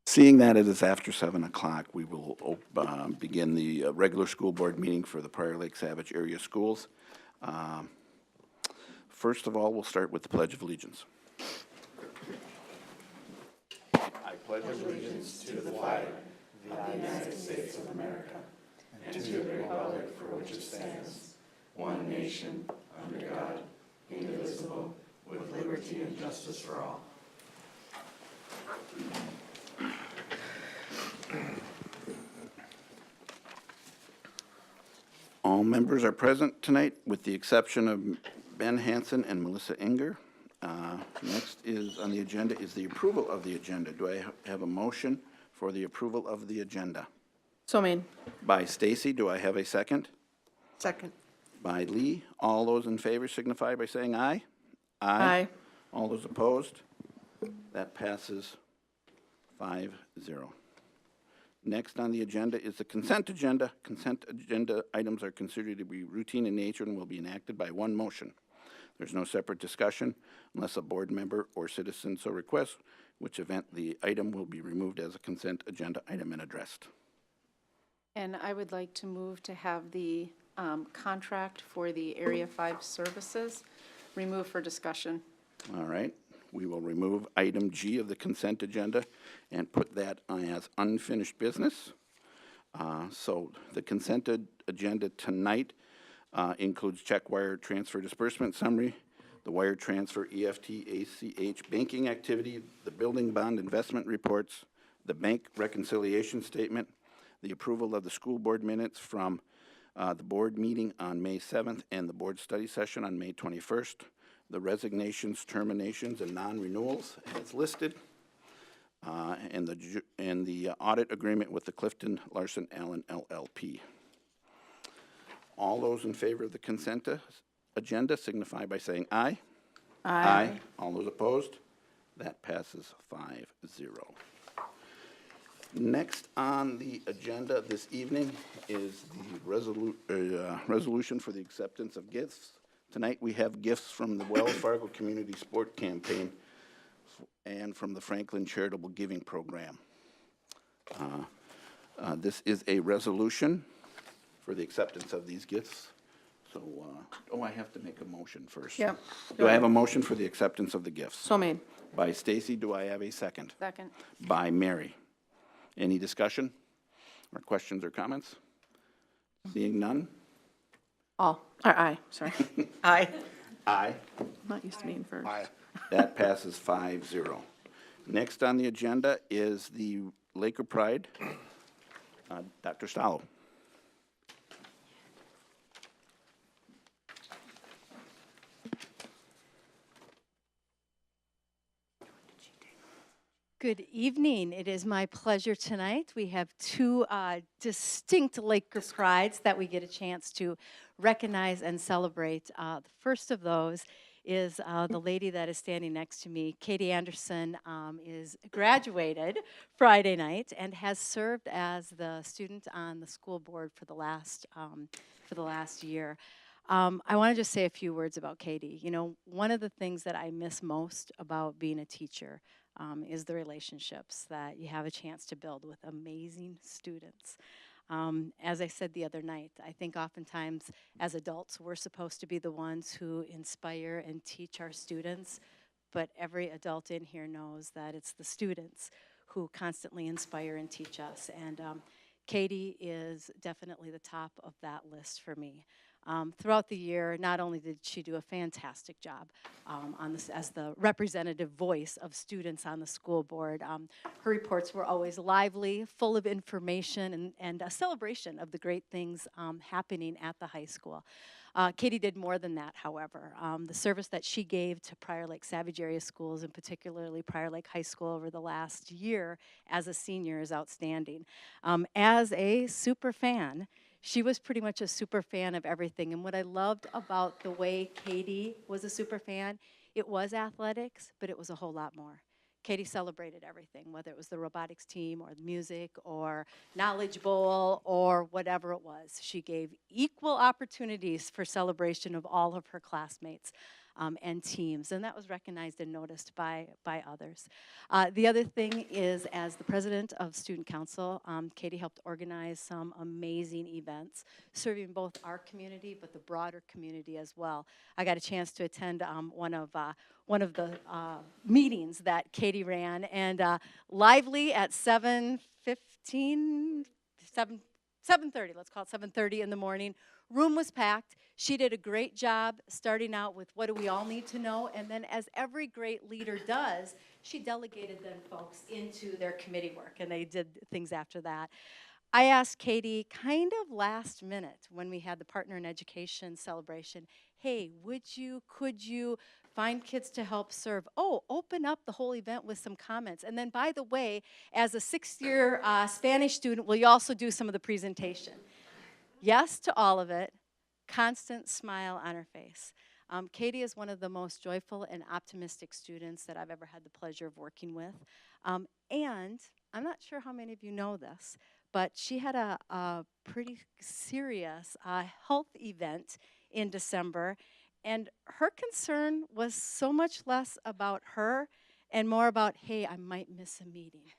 Seeing that it is after 7 o'clock, we will begin the regular school board meeting for the Prior Lake Savage Area Schools. Um, First of all, we'll start with the Pledge of Allegiance. I pledge allegiance to the flag of the United States of America and to the republic for which it stands, one nation, under God, indivisible, with liberty and justice for all. All members are present tonight, with the exception of Ben Hansen and Melissa Inger. Next is on the agenda is the approval of the agenda. Do I have a motion for the approval of the agenda? So made. By Stacy, do I have a second? Second. By Lee. All those in favor signify by saying aye. Aye. All those opposed? That passes 5-0. Next on the agenda is the consent agenda. Consent agenda items are considered to be routine in nature and will be enacted by one motion. There's no separate discussion unless a board member or citizen so requests, which event the item will be removed as a consent agenda item and addressed. And I would like to move to have the contract for the Area 5 services removed for discussion. All right, we will remove item G of the consent agenda and put that as unfinished business. So the consent agenda tonight includes check wire transfer disbursement summary, the wire transfer EFT ACH banking activity, the building bond investment reports, the bank reconciliation statement, the approval of the school board minutes from the board meeting on May 7th and the board study session on May 21st, the resignations, terminations, and non-renewals as listed, and the audit agreement with the Clifton Larson Allen LLP. All those in favor of the consent agenda signify by saying aye. Aye. All those opposed? That passes 5-0. Next on the agenda this evening is the resolution for the acceptance of gifts. Tonight we have gifts from the Wells Fargo Community Sport Campaign and from the Franklin Charitable Giving Program. This is a resolution for the acceptance of these gifts. So, I have to make a motion first. Yep. Do I have a motion for the acceptance of the gifts? So made. By Stacy, do I have a second? Second. By Mary. Any discussion or questions or comments? Seeing none? Aye, sorry. Aye. Aye. I'm not used to being first. That passes 5-0. Next on the agenda is the Laker Pride. Dr. Stallo. Good evening. It is my pleasure tonight. We have two distinct Laker Prides that we get a chance to recognize and celebrate. The first of those is the lady that is standing next to me. Katie Anderson is graduated Friday night and has served as the student on the school board for the last year. I want to just say a few words about Katie. You know, one of the things that I miss most about being a teacher is the relationships that you have a chance to build with amazing students. As I said the other night, I think oftentimes as adults, we're supposed to be the ones who inspire and teach our students, but every adult in here knows that it's the students who constantly inspire and teach us. And Katie is definitely the top of that list for me. Throughout the year, not only did she do a fantastic job on this as the representative voice of students on the school board, her reports were always lively, full of information, and a celebration of the great things happening at the high school. Katie did more than that, however. The service that she gave to Prior Lake Savage Area Schools, and particularly Prior Lake High School over the last year as a senior, is outstanding. As a super fan, she was pretty much a super fan of everything. And what I loved about the way Katie was a super fan, it was athletics, but it was a whole lot more. Katie celebrated everything, whether it was the robotics team or music or Knowledge Bowl or whatever it was. She gave equal opportunities for celebration of all of her classmates. and teams, and that was recognized and noticed by others. The other thing is, as the president of Student Council, Katie helped organize some amazing events, serving both our community but the broader community as well. I got a chance to attend one of the meetings that Katie ran, and lively at 7:30, let's call it 7:30 in the morning. Room was packed. She did a great job starting out with what do we all need to know, and then as every great leader does, she delegated then folks into their committee work, and they did things after that. I asked Katie kind of last minute when we had the Partner in Education celebration, hey, could you find kids to help serve? Oh, open up the whole event with some comments. And then, by the way, as a sixth-year Spanish student, will you also do some of the presentation? Yes to all of it, constant smile on her face. Katie is one of the most joyful and optimistic students that I've ever had the pleasure of working with. And I'm not sure how many of you know this, but she had a pretty serious health event in December, and her concern was so much less about her and more about, hey, I might miss a meeting.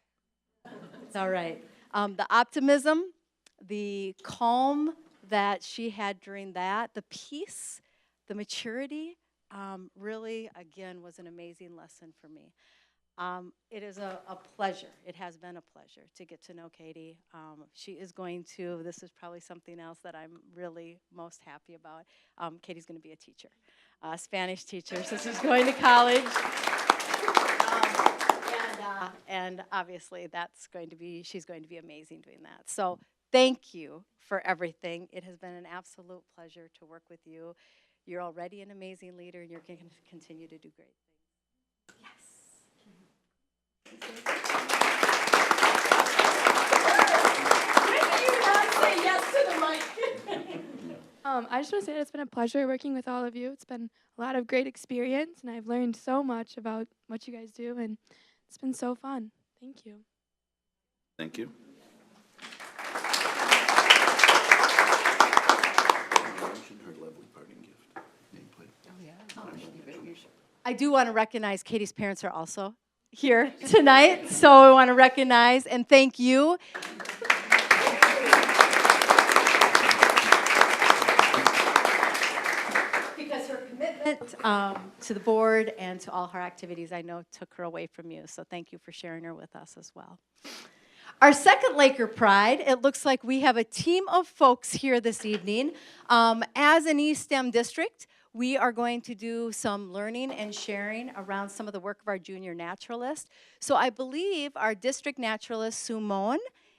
It's all right. The optimism, the calm that she had during that, the peace, the maturity, really, again, was an amazing lesson for me. It is a pleasure. It has been a pleasure to get to know Katie. She is going to, this is probably something else that I'm really most happy about. Katie's going to be a teacher, a Spanish teacher, so she's going to college. And obviously, she's going to be amazing doing that. So thank you for everything. It has been an absolute pleasure to work with you. You're already an amazing leader, and you're going to continue to do great things. Yes. When do you not say yes to the mic? I just want to say that it's been a pleasure working with all of you. It's been a lot of great experience, and I've learned so much about what you guys do, and it's been so fun. Thank you. Thank you. Her lovely parting gift. I do want to recognize Katie's parents are also here tonight, so I want to recognize and thank you. Because her commitment to the board and to all her activities, I know, took her away from you, so thank you for sharing her with us as well. Our second Laker Pride, it looks like we have a team of folks here this evening. As an East STEM district, we are going to do some learning and sharing around some of the work of our junior naturalist. So I believe our district naturalist, Sumon,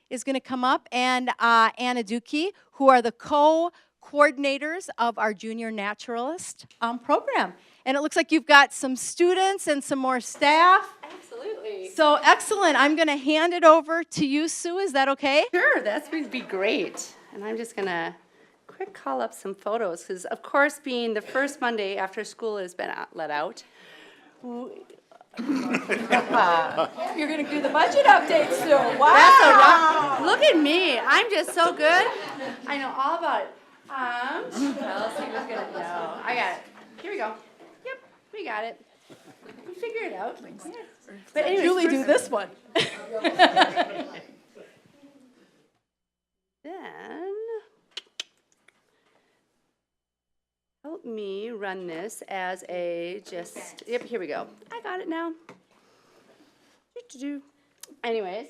is going to come up, and Anna Duki, who are the co-coordinators of our junior naturalist program. And it looks like you've got some students and some more staff. Absolutely. So excellent. I'm going to hand it over to you, Sue. Is that okay? Sure, that would be great. And I'm just going to quick call up some photos because, of course, being the first Monday after school has been let out. You're going to do the budget update, Sue. Wow. That's a rock. Look at me. I'm just so good. I know all about it. Let's see who's going to know. I got it. Here we go. Yep, we got it. We figure it out. But anyways, Julie, do this one. Then, help me run this as a yep, here we go. I got it now. Anyways,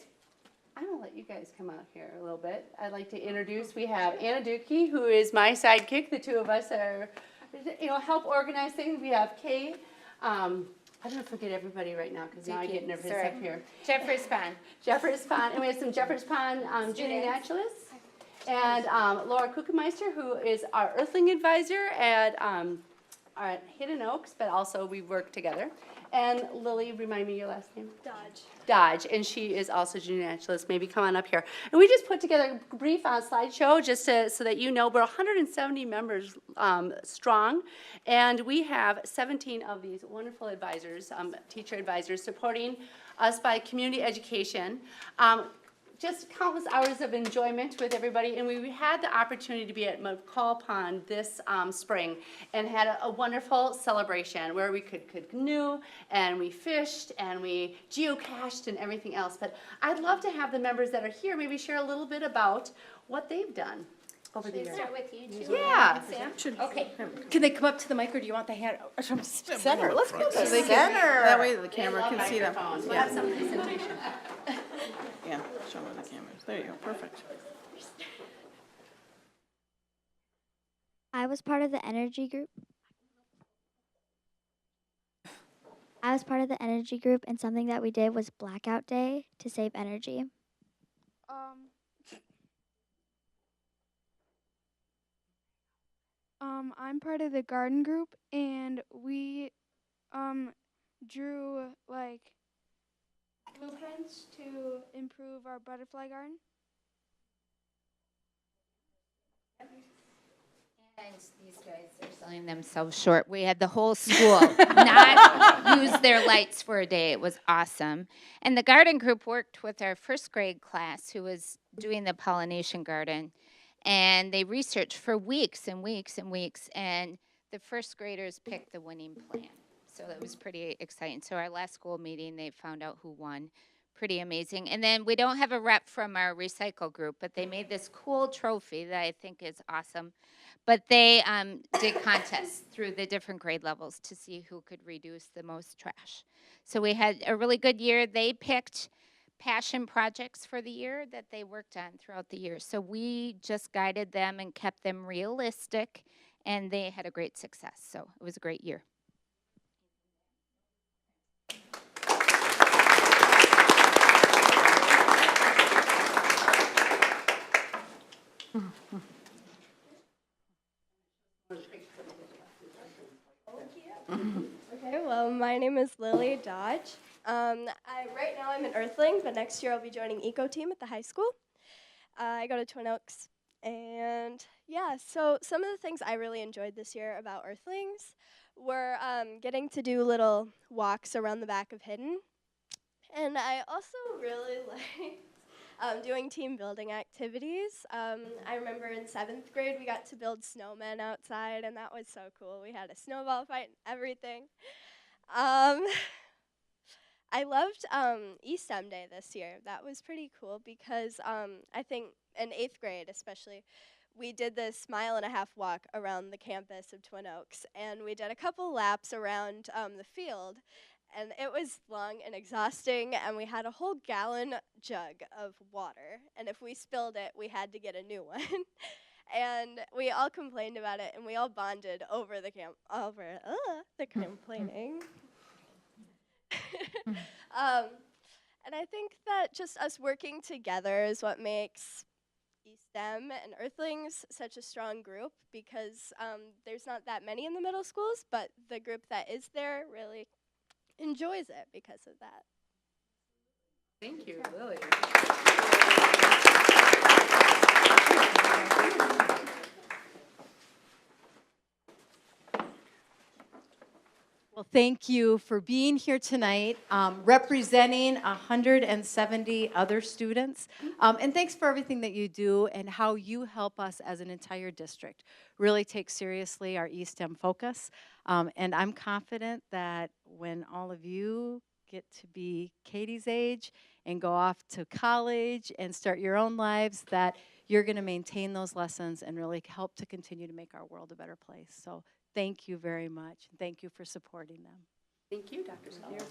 I'm going to let you guys come out here a little bit. I'd like to introduce, we have Anna Duki, who is my sidekick. The two of us are, help organize things. We have Kay. I'm going to forget everybody right now because now I get nervous up here. Jeffers Pond. Jeffers Pond, and we have some Jeffers Pond junior naturalists. And Laura Kuchenmeister, who is our Earthling advisor at Hidden Oaks, but also we work together. And Lily, remind me your last name? Dodge, and she is also junior naturalist. Maybe come on up here. And we just put together a brief slideshow just so that you know we're 170 members strong, and we have 17 of these wonderful advisors, teacher advisors, supporting us by community education. just countless hours of enjoyment with everybody, and we had the opportunity to be at McCall Pond this spring and had a wonderful celebration where we could canoe and we fished and we geocached and everything else. But I'd love to have the members that are here maybe share a little bit about what they've done over the years. Start with you two. Yeah. Sam? Okay. Can they come up to the mic, or do you want the hand? Center, let's go to So they can, that way the camera can see them. Microphones. We'll Yeah, have some presentation. yeah, show them the cameras. There you go, perfect. I was part of the energy group. I was part of the energy group, and something that we did was blackout day to save energy. I'm part of the garden group, and we drew like blueprints to improve our butterfly garden. And these guys are selling themselves short. We had the whole school not use their lights for a day. It was awesome. And the garden group worked with our first grade class who was doing the pollination garden. And they researched for weeks and weeks and weeks. And the first graders picked the winning plan. So that was pretty exciting. So our last school meeting, they found out who won. Pretty amazing. And then we don't have a rep from our recycle group, but they made this cool trophy that I think is awesome. But they did contests through the different grade levels to see who could reduce the most trash. So we had a really good year. They picked passion projects for the year that they worked on throughout the year. So we just guided them and kept them realistic, and they had a great success. So it was a great year. Okay, well, my name is Lily Dodge. Right now I'm an Earthling, but next year I'll be joining Eco Team at the high school. I go to Twin Oaks, and yeah, so some of the things I really enjoyed this year about Earthlings were getting to do little walks around the back of Hidden, and I also really liked doing team building activities. I remember in 7th grade we got to build snowmen outside, and that was so cool. We had a snowball fight and everything. I loved ESTEM Day this year. That was pretty cool because I think in 8th grade especially, we did this 1.5-mile walk around the campus of Twin Oaks, and we did a couple laps around the field, and it was long and exhausting, and we had a whole gallon jug of water, and if we spilled it, we had to get a new one. And we all complained about it, and we all bonded over the complaining. And I think that just us working together is what makes ESTEM and Earthlings such a strong group, because there's not that many in the middle schools, but the group that is there really enjoys it because of that. Thank you, Lily. Well, thank you for being here tonight, representing 170 other students. And thanks for everything that you do and how you help us as an entire district really take seriously our ESTEM focus. And I'm confident that when all of you get to be Katie's age and go off to college and start your own lives, that you're going to maintain those lessons and really help to continue to make our world a better place. So thank you very much. Thank you for supporting them. Thank you, Dr. Schultz.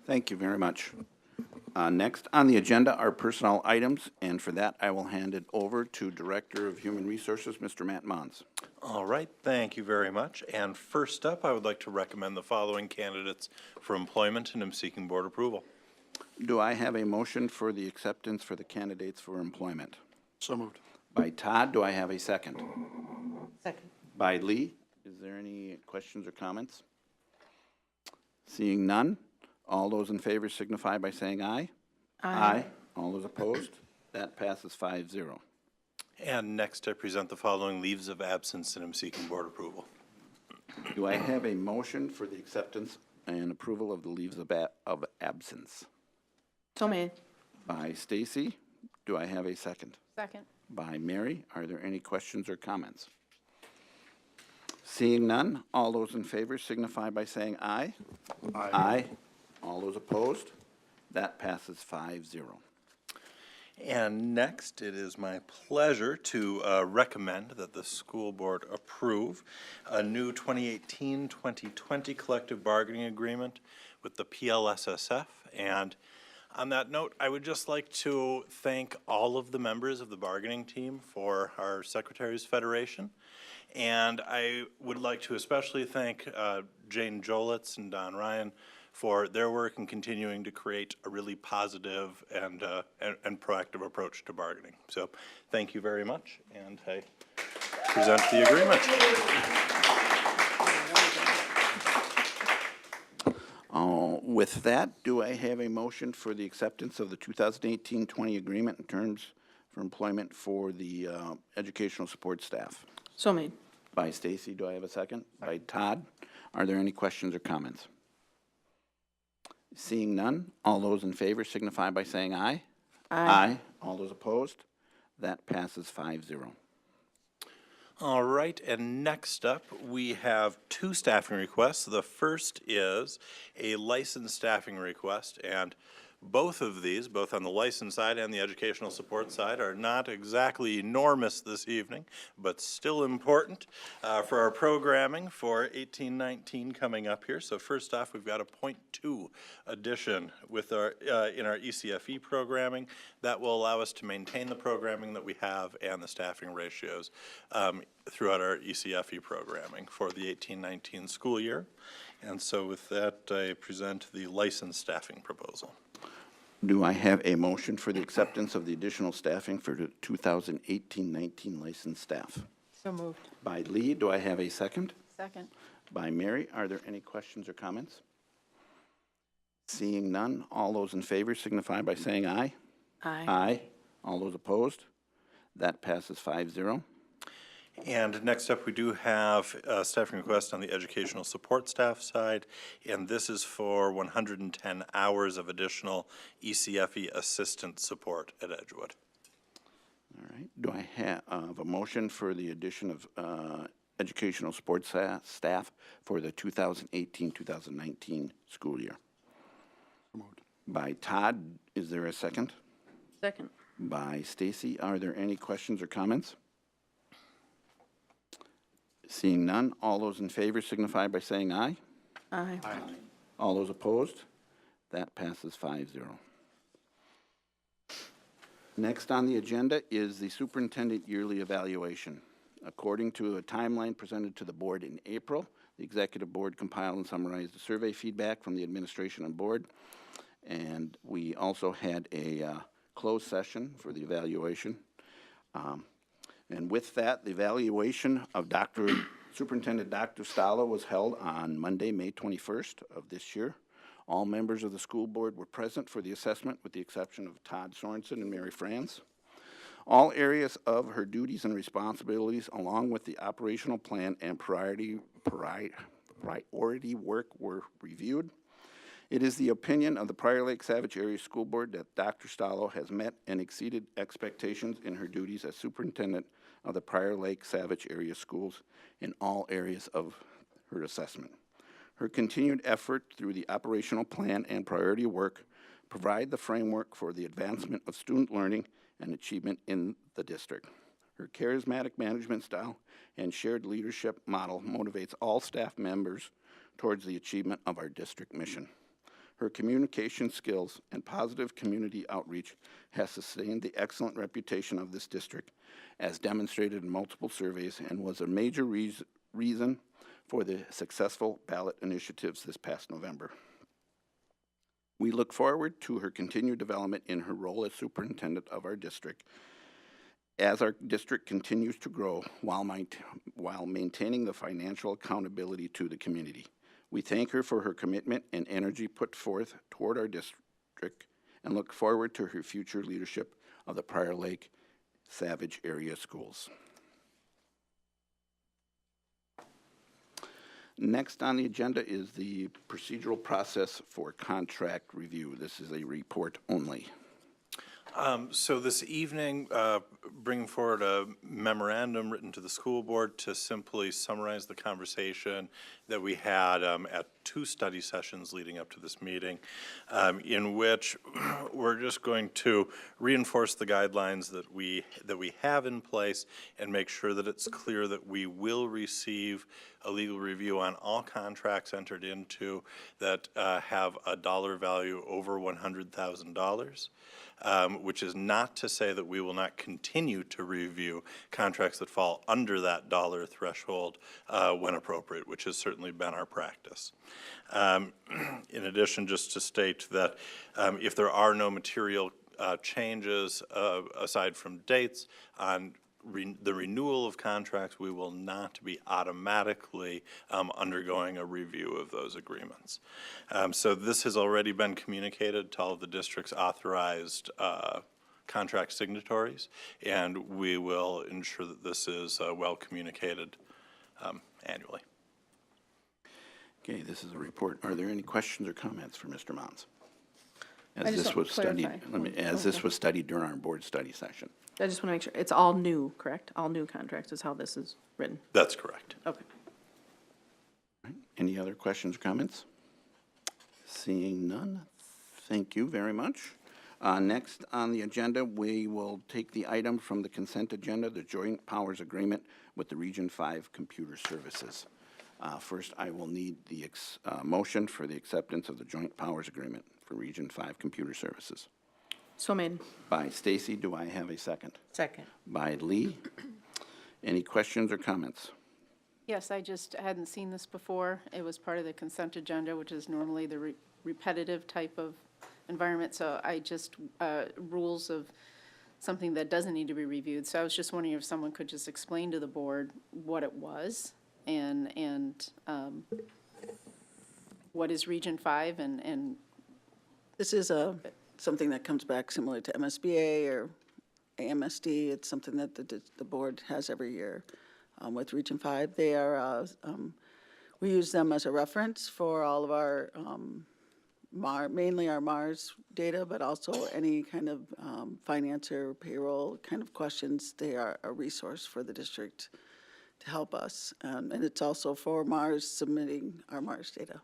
Thank you very much. Next on the agenda are personnel items, and for that, I will hand it over to Director of Human Resources, Mr. Matt Mons. All right, thank you very much. And first up, I would like to recommend the following candidates for employment, and am seeking board approval. Do I have a motion for the acceptance for the candidates for employment? So moved. By Todd, do I have a second? Second. By Lee. Is there any questions or comments? Seeing none, all those in favor signify by saying aye. Aye. All those opposed? That passes 5-0. And next, I present the following leaves of absence, and am seeking board approval. Do I have a motion for the acceptance and approval of the leaves of absence? So made. By Stacy. Do I have a second? Second. By Mary. Are there any questions or comments? Seeing none, all those in favor signify by saying aye. Aye. All those opposed? That passes 5-0. And next, it is my pleasure to recommend that the school board approve a new 2018-2020 collective bargaining agreement with the PLSSF. And on that note, I would just like to thank all of the members of the bargaining team for our Secretaries Federation. And I would like to especially thank Jane Jolitz and Don Ryan for their work in continuing to create a really positive and proactive approach to bargaining. So thank you very much, and I present the agreement. With that, do I have a motion for the acceptance of the 2018-20 agreement in terms for employment for the educational support staff? So made. By Stacy, do I have a second? By Todd. Are there any questions or comments? Seeing none, all those in favor signify by saying aye. Aye. All those opposed? That passes 5-0. All right, and next up, we have two staffing requests. The first is a licensed staffing request, and both of these, both on the license side and the educational support side, are not exactly enormous this evening, but still important for our programming for 18-19 coming up here. So first off, we've got a .2 addition with our in our ECFE programming that will allow us to maintain the programming that we have and the staffing ratios throughout our ECFE programming for the 18-19 school year. And so with that, I present the licensed staffing proposal. Do I have a motion for the acceptance of the additional staffing for the 2018-19 licensed staff? So moved. By Lee, do I have a second? Second. By Mary, are there any questions or comments? Seeing none, all those in favor signify by saying aye. Aye. Aye. All those opposed? That passes 5-0. And next up, we do have a staffing request on the educational support staff side, and this is for 110 hours of additional ECFE assistant support at Edgewood. All right. Do I have a motion for the addition of educational support staff for the 2018-2019 school year? By Todd, is there a second? Second. By Stacy, are there any questions or comments? Seeing none, all those in favor signify by saying aye. Aye. All those opposed? That passes 5-0. Next on the agenda is the superintendent yearly evaluation. According to a timeline presented to the board in April, the executive board compiled and summarized the survey feedback from the administration and board. And we also had a closed session for the evaluation. And with that, the evaluation of Superintendent Dr. Stalo was held on Monday, May 21st of this year. All members of the school board were present for the assessment with the exception of Todd Sorensen and Mary Franz. All areas of her duties and responsibilities along with the operational plan and priority work were reviewed. It is the opinion of the Prior Lake Savage Area School Board that Dr. Stalo has met and exceeded expectations in her duties as superintendent of the Prior Lake Savage Area Schools in all areas of her assessment. Her continued effort through the operational plan and priority work provide the framework for the advancement of student learning and achievement in the district. Her charismatic management style and shared leadership model motivates all staff members towards the achievement of our district mission. Her communication skills and positive community outreach has sustained the excellent reputation of this district as demonstrated in multiple surveys and was a major reason for the successful ballot initiatives this past November. We look forward to her continued development in her role as superintendent of our district as our district continues to grow while maintaining the financial accountability to the community. We thank her for her commitment and energy put forth toward our district and look forward to her future leadership of the Prior Lake Savage Area Schools. Next on the agenda is the procedural process for contract review. This is a report only. So this evening, bringing forward a memorandum written to the school board to simply summarize the conversation that we had at 2 study sessions leading up to this meeting, in which we're just going to reinforce the guidelines that we have in place and make sure that it's clear that we will receive a legal review on all contracts entered into that have a dollar value over $100,000. Which is not to say that we will not continue to review contracts that fall under that dollar threshold when appropriate, which has certainly been our practice. In addition, just to state that if there are no material changes aside from dates on the renewal of contracts, we will not be automatically undergoing a review of those agreements. So this has already been communicated to all of the district's authorized contract signatories, and we will ensure that this is well communicated annually. Okay, this is a report. Are there any questions or comments for Mr. Mons? I As just this want was to studied, clarify. as this was studied during our board study session. I just want to make sure, it's all new, correct? All new contracts is how this is written. That's correct. Okay. Any other questions or comments? Seeing none, thank you very much. Next on the agenda, we will take the item from the consent agenda, the joint powers agreement with the Region 5 Computer Services. First, I will need the motion for the acceptance of the joint powers agreement for Region 5 Computer Services. So made. By Stacy, do I have a second? Second. By Lee. Any questions or comments? Yes, I just hadn't seen this before. It was part of the consent agenda, which is normally the repetitive type of environment, so I just, rules of something that doesn't need to be reviewed. So I was just wondering if someone could just explain to the board what it was and what is Region 5 and This is something that comes back similar to MSBA or AMSD. It's something that the board has every year with Region 5. They are, we use them as a reference for all of our, mainly our MARS data, but also any kind of finance or payroll kind of questions. They are a resource for the district to help us. And it's also for MARS submitting our MARS data.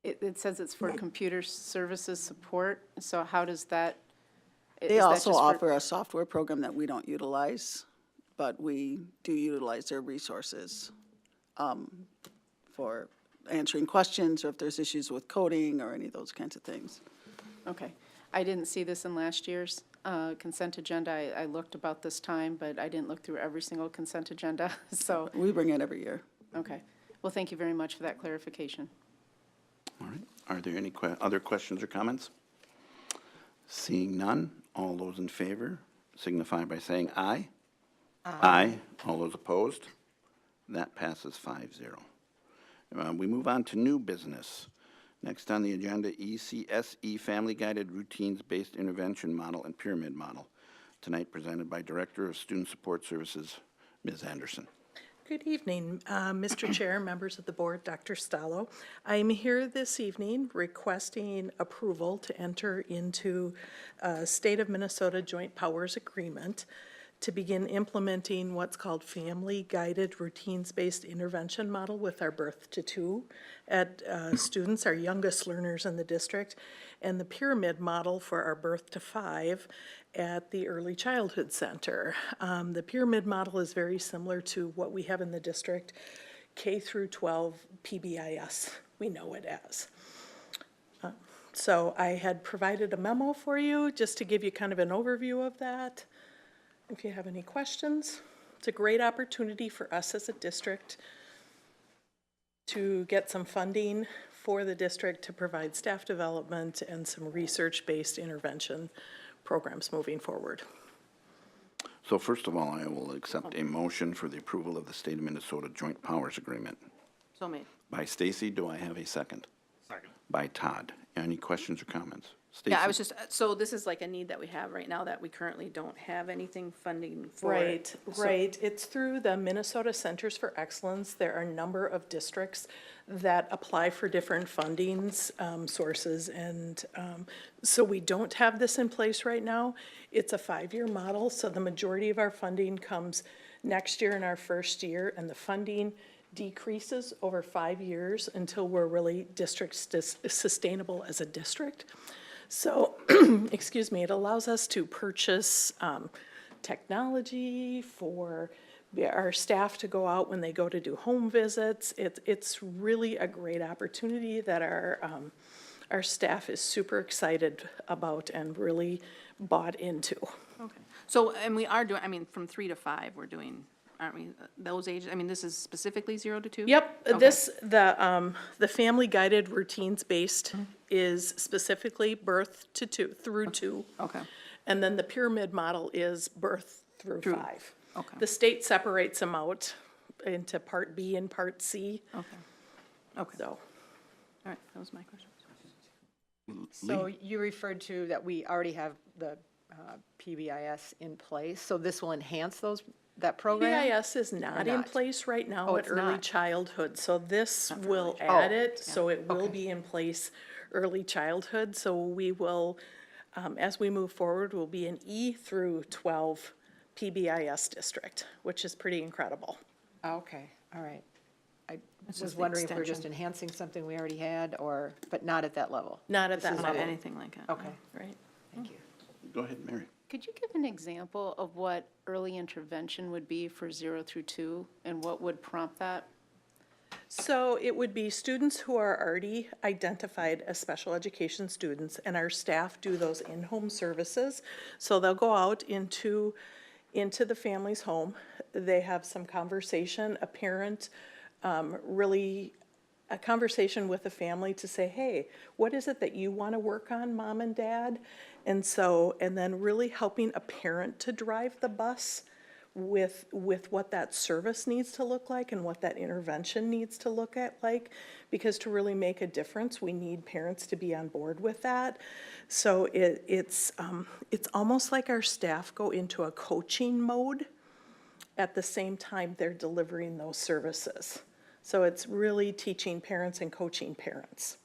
it says it's for computer services support, so how does that? They also offer a software program that we don't utilize, but we do utilize their resources for answering questions or if there's issues with coding or any of those kinds of things. Okay. I didn't see this in last year's consent agenda. I looked about this time, but I didn't look through every single consent agenda, so. We bring it every year. Okay. Well, thank you very much for that clarification. All right. Are there any other questions or comments? Seeing none, all those in favor signify by saying aye. Aye. All those opposed? That passes 5-0. We move on to new business. Next on the agenda, ECSE Family Guided Routines-Based Intervention Model and Pyramid Model. Tonight presented by Director of Student Support Services, Ms. Anderson. Good evening, Mr. Chair, members of the board, Dr. Stallo. I'm here this evening requesting approval to enter into a State of Minnesota Joint Powers Agreement to begin implementing what's called Family Guided Routines-Based Intervention Model with our Birth to 2 at students, our youngest learners in the district, and the Pyramid Model for our Birth to 5 at the Early Childhood Center. The Pyramid Model is very similar to what we have in the district, K through 12 PBIS, we know it as. So I had provided a memo for you just to give you kind of an overview of that. If you have any questions, it's a great opportunity for us as a district to get some funding for the district to provide staff development and some research-based intervention programs moving forward. So first of all, I will accept a motion for the approval of the State of Minnesota Joint Powers Agreement. So made. By Stacy, do I have a second? Second. By Todd. Any questions or comments? Stacy? Yeah, I was just, so this is like a need that we have right now that we currently don't have anything funding for. Right, So- right. It's through the Minnesota Centers for Excellence. There are a number of districts that apply for different fundings, sources, and so we don't have this in place right now. It's a 5-year model, so the majority of our funding comes next year in our first year, and the funding decreases over 5 years until we're really sustainable as a district. So, excuse me, it allows us to purchase technology for our staff to go out when they go to do home visits. It's really a great opportunity that our staff is super excited about and really bought into. Okay. So, and we are doing, I mean, from 3 to 5, we're doing, aren't we, those ages? I mean, this is specifically 0 to 2? Yep, Okay. the family guided routines based is specifically birth to 2, through 2. Okay. And then the pyramid model is birth through 5. Okay. The state separates them out into Part B and Part C. Okay. Okay. So, All right, that was my question. So you referred to that we already have the PBIS in place, so this will enhance that program? PBIS is not in not? place right now Oh, at it's early not? childhood, so this will Oh, add it, so it will okay. be in place early childhood, so we will, as we move forward, we'll be an E through 12 PBIS district, which is pretty incredible. Okay, all right. I just was the wondering if we're just extension. enhancing something we already had, or, but not at that level? Not at This that is Not level. anything like that. Okay, Right. thank you. Go ahead, Mary. Could you give an example of what early intervention would be for 0 through 2, and what would prompt that? So it would be students who are already identified as special education students, and our staff do those in-home services. So they'll go out into the family's home. They have some conversation, a parent, really a conversation with the family to say, hey, what is it that you want to work on, mom and dad? And so, and then really helping a parent to drive the bus with what that service needs to look like and what that intervention needs to look at like, because to really make a difference, we need parents to be on board with that. So it's almost like our staff go into a coaching mode at the same time they're delivering those services. So it's really teaching parents and coaching parents.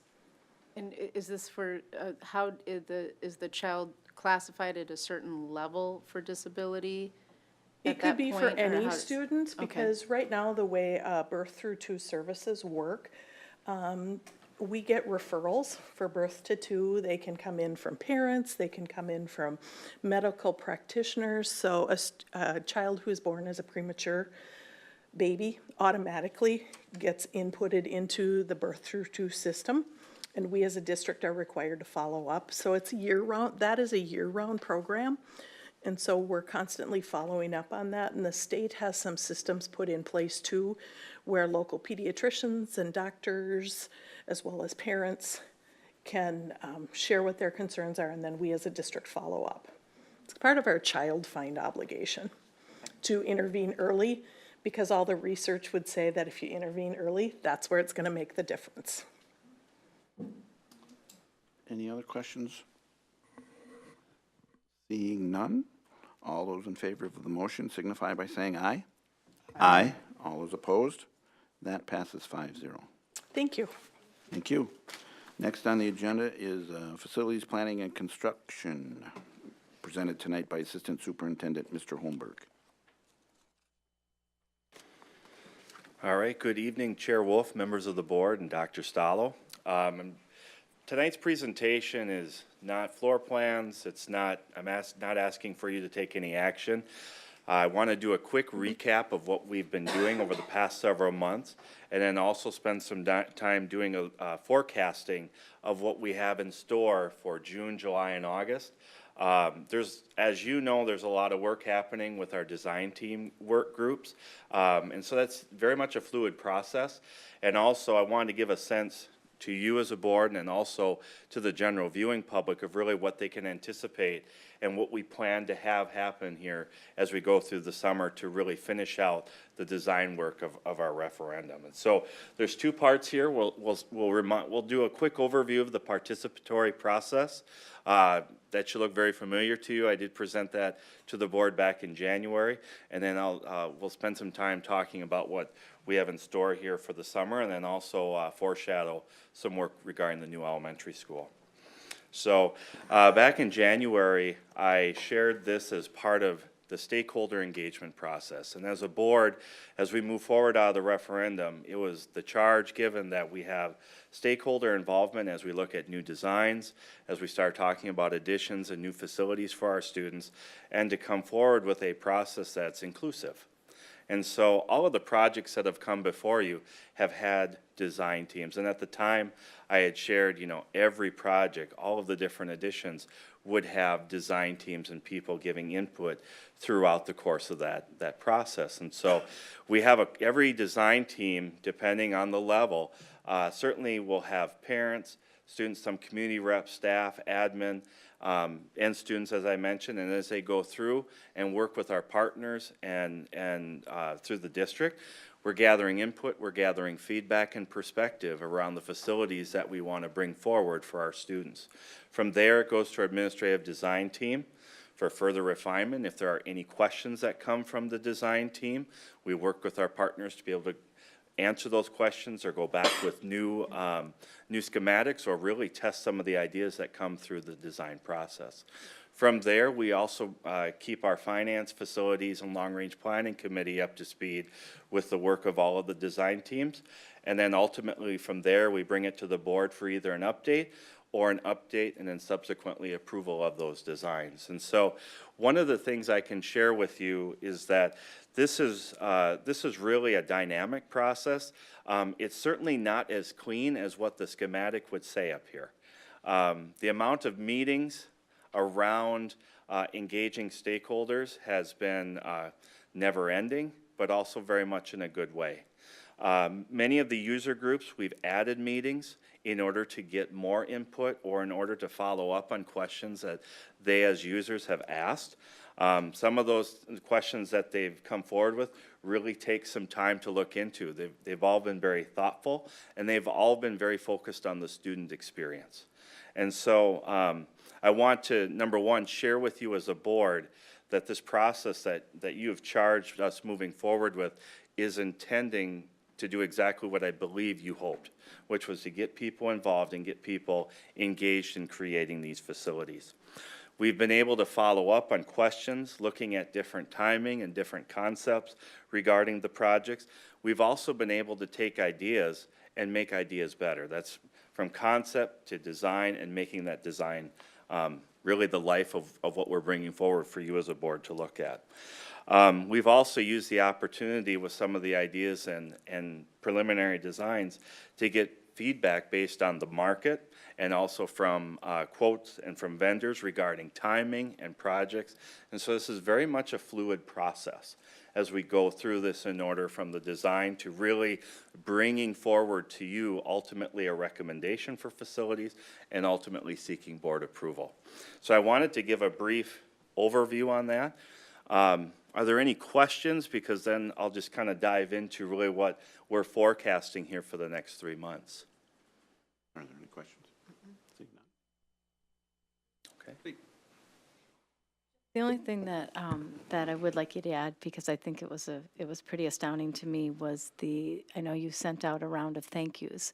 And is this for, how is the child classified at a certain level for disability? It could be for any students, okay. because right now, the way birth through 2 services work, we get referrals for birth to 2. They can come in from parents, they can come in from medical practitioners. So a child who is born as a premature baby automatically gets inputted into the birth through 2 system, and we as a district are required to follow up. So it's year-round, that is a year-round program. And so we're constantly following up on that, and the state has some systems put in place too, where local pediatricians and doctors, as well as parents, can share what their concerns are, and then we as a district follow up. It's part of our child find obligation to intervene early, because all the research would say that if you intervene early, that's where it's going to make the difference. Any other questions? Seeing none, all those in favor of the motion signify by saying aye. Aye. All those opposed? That passes 5-0. Thank you. Thank you. Next on the agenda is Facilities Planning and Construction, presented tonight by Assistant Superintendent Mr. Holmberg. All right, good evening, Chair Wolf, members of the board, and Dr. Stallo. Tonight's presentation is not floor plans. It's not, not asking for you to take any action. I want to do a quick recap of what we've been doing over the past several months, and then also spend some time doing a forecasting of what we have in store for June, July, and August. As you know, there's a lot of work happening with our design team work groups, and so that's very much a fluid process. And also, I wanted to give a sense to you as a board and also to the general viewing public of really what they can anticipate and what we plan to have happen here as we go through the summer to really finish out the design work of our referendum. And so there's two parts here. We'll do a quick overview of the participatory process. That should look very familiar to you. I did present that to the board back in January, and then we'll spend some time talking about what we have in store here for the summer, and then also foreshadow some work regarding the new elementary school. So back in January, I shared this as part of the stakeholder engagement process. And as a board, as we move forward out of the referendum, it was the charge given that we have stakeholder involvement as we look at new designs, as we start talking about additions and new facilities for our students, and to come forward with a process that's inclusive. And so all of the projects that have come before you have had design teams. And at the time, I had shared, every project, all of the different additions would have design teams and people giving input throughout the course of that process. And so we have every design team, depending on the level, certainly will have parents, students, some community reps, staff, admin, and students, as I mentioned, and as they go through and work with our partners and through the district, we're gathering input, we're gathering feedback and perspective around the facilities that we want to bring forward for our students. From there, it goes to our administrative design team for further refinement. If there are any questions that come from the design team, we work with our partners to be able to answer those questions or go back with new schematics or really test some of the ideas that come through the design process. From there, we also keep our finance, facilities, and long-range planning committee up to speed with the work of all of the design teams. And then ultimately from there, we bring it to the board for either an update and then subsequently approval of those designs. And so one of the things I can share with you is that this is really a dynamic process. It's certainly not as clean as what the schematic would say up here. The amount of meetings around engaging stakeholders has been never ending, but also very much in a good way. Many of the user groups, we've added meetings in order to get more input or in order to follow up on questions that they as users have asked. Some of those questions that they've come forward with really take some time to look into. They've all been very thoughtful, and they've all been very focused on the student experience. And so I want to, number one, share with you as a board that this process that you have charged us moving forward with is intending to do exactly what I believe you hoped, which was to get people involved and get people engaged in creating these facilities. We've been able to follow up on questions, looking at different timing and different concepts regarding the projects. We've also been able to take ideas and make ideas better. That's from concept to design and making that design really the life of what we're bringing forward for you as a board to look at. We've also used the opportunity with some of the ideas and preliminary designs to get feedback based on the market and also from quotes and from vendors regarding timing and projects. And so this is very much a fluid process as we go through this in order from the design to really bringing forward to you ultimately a recommendation for facilities and ultimately seeking board approval. So I wanted to give a brief overview on that. Are there any questions? Because then I'll just kind of dive into really what we're forecasting here for the next 3 months. Are there any questions? Seeing none. Okay. The only thing that that I would like you to add, because I think it was pretty astounding to me, was I know you sent out a round of thank yous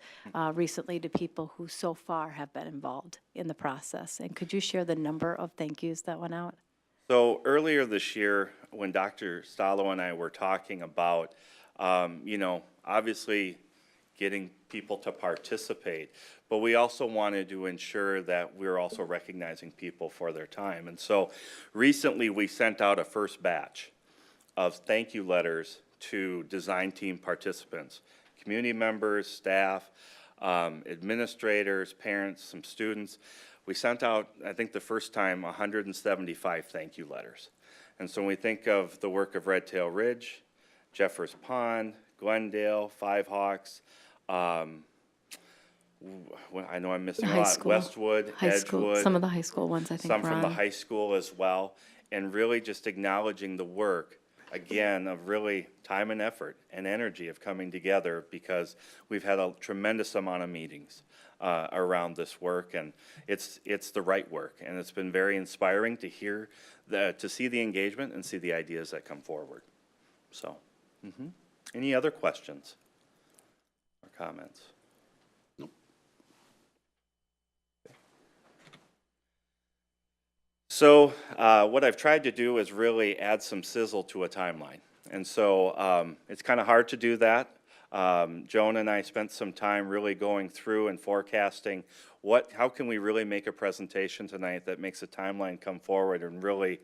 recently to people who so far have been involved in the process. And could you share the number of thank yous that went out? So earlier this year, when Dr. Stallo and I were talking about, obviously getting people to participate, but we also wanted to ensure that we're also recognizing people for their time. And so recently we sent out a first batch of thank you letters to design team participants, community members, staff, administrators, parents, some students. We sent out, I think the first time, 175 thank you letters. And so when we think of the work of Red Tail Ridge, Jeffers Pond, Glendale, Five Hawks, I know I'm missing a High lot, school. Westwood, High school, Edgewood. some of the high school ones, I think, Some were from the on. high school as well, and really just acknowledging the work, again, of really time and effort and energy of coming together, because we've had a tremendous amount of meetings around this work, and it's the right work, and it's been very inspiring to hear, to see the engagement and see the ideas that come forward. So, any other questions or comments? So what I've tried to do is really add some sizzle to a timeline. And so it's kind of hard to do that. Joan and I spent some time really going through and forecasting how can we really make a presentation tonight that makes a timeline come forward and really